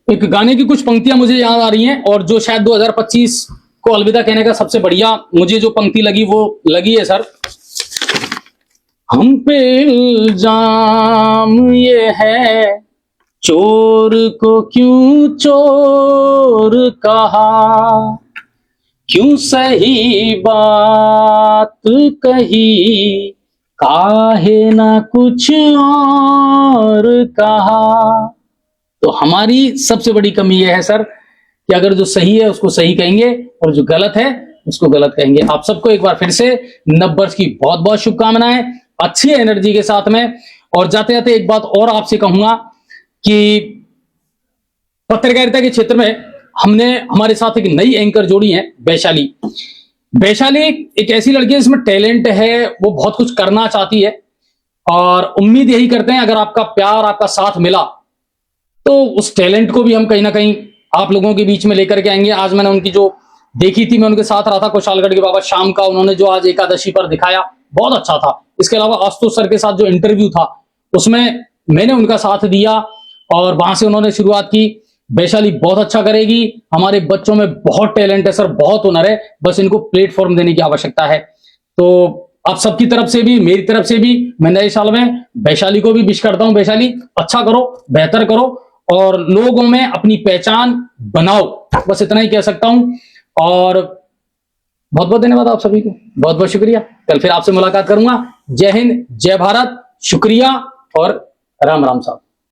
एक गाने की कुछ पंक्तियां मुझे याद आ रही हैं, और जो शायद 2025 को अलविदा कहने का सबसे बढ़िया मुझे जो पंक्ति लगी वो लगी है सर। हम पे इल्जाम ये है, चोर को क्यों चोर कहा, क्यों सही बात कही, काहे ना कुछ और कहा। तो हमारी सबसे बड़ी कमी यह है सर कि अगर जो सही है उसको सही कहेंगे, और जो गलत है उसको गलत कहेंगे। आप सबको एक बार फिर से नववर्ष की बहुत बहुत शुभकामनाएं, अच्छी एनर्जी के साथ में। और जाते जाते एक बात और आपसे कहूंगा कि पत्रकारिता के क्षेत्र में हमने हमारे साथ एक नई एंकर जोड़ी है, वैशाली। वैशाली एक ऐसी लड़की है जिसमें टैलेंट है, वो बहुत कुछ करना चाहती है, और उम्मीद यही करते हैं अगर आपका प्यार, आपका साथ मिला तो उस टैलेंट को भी हम कहीं ना कहीं आप लोगों के बीच में लेकर के आएंगे। आज मैंने उनकी जो देखी थी, मैं उनके साथ रहा था कुशालगढ़ के बाबा शाम का, उन्होंने जो आज एकादशी पर दिखाया बहुत अच्छा था। इसके अलावा आशुतोष सर के साथ जो इंटरव्यू था उसमें मैंने उनका साथ दिया, और वहां से उन्होंने शुरुआत की। वैशाली बहुत अच्छा करेगी, हमारे बच्चों में बहुत टैलेंट है सर, बहुत हुनर है, बस इनको प्लेटफॉर्म देने की आवश्यकता है। तो आप सबकी तरफ से भी, मेरी तरफ से भी, मैं नए साल में वैशाली को भी विश करता हूं, वैशाली अच्छा करो, बेहतर करो, और लोगों में अपनी पहचान बनाओ, बस इतना ही कह सकता हूं। और बहुत बहुत धन्यवाद आप सभी को, बहुत बहुत शुक्रिया। कल फिर आपसे मुलाकात करूंगा। जय हिंद, जय भारत, शुक्रिया और राम राम साहब।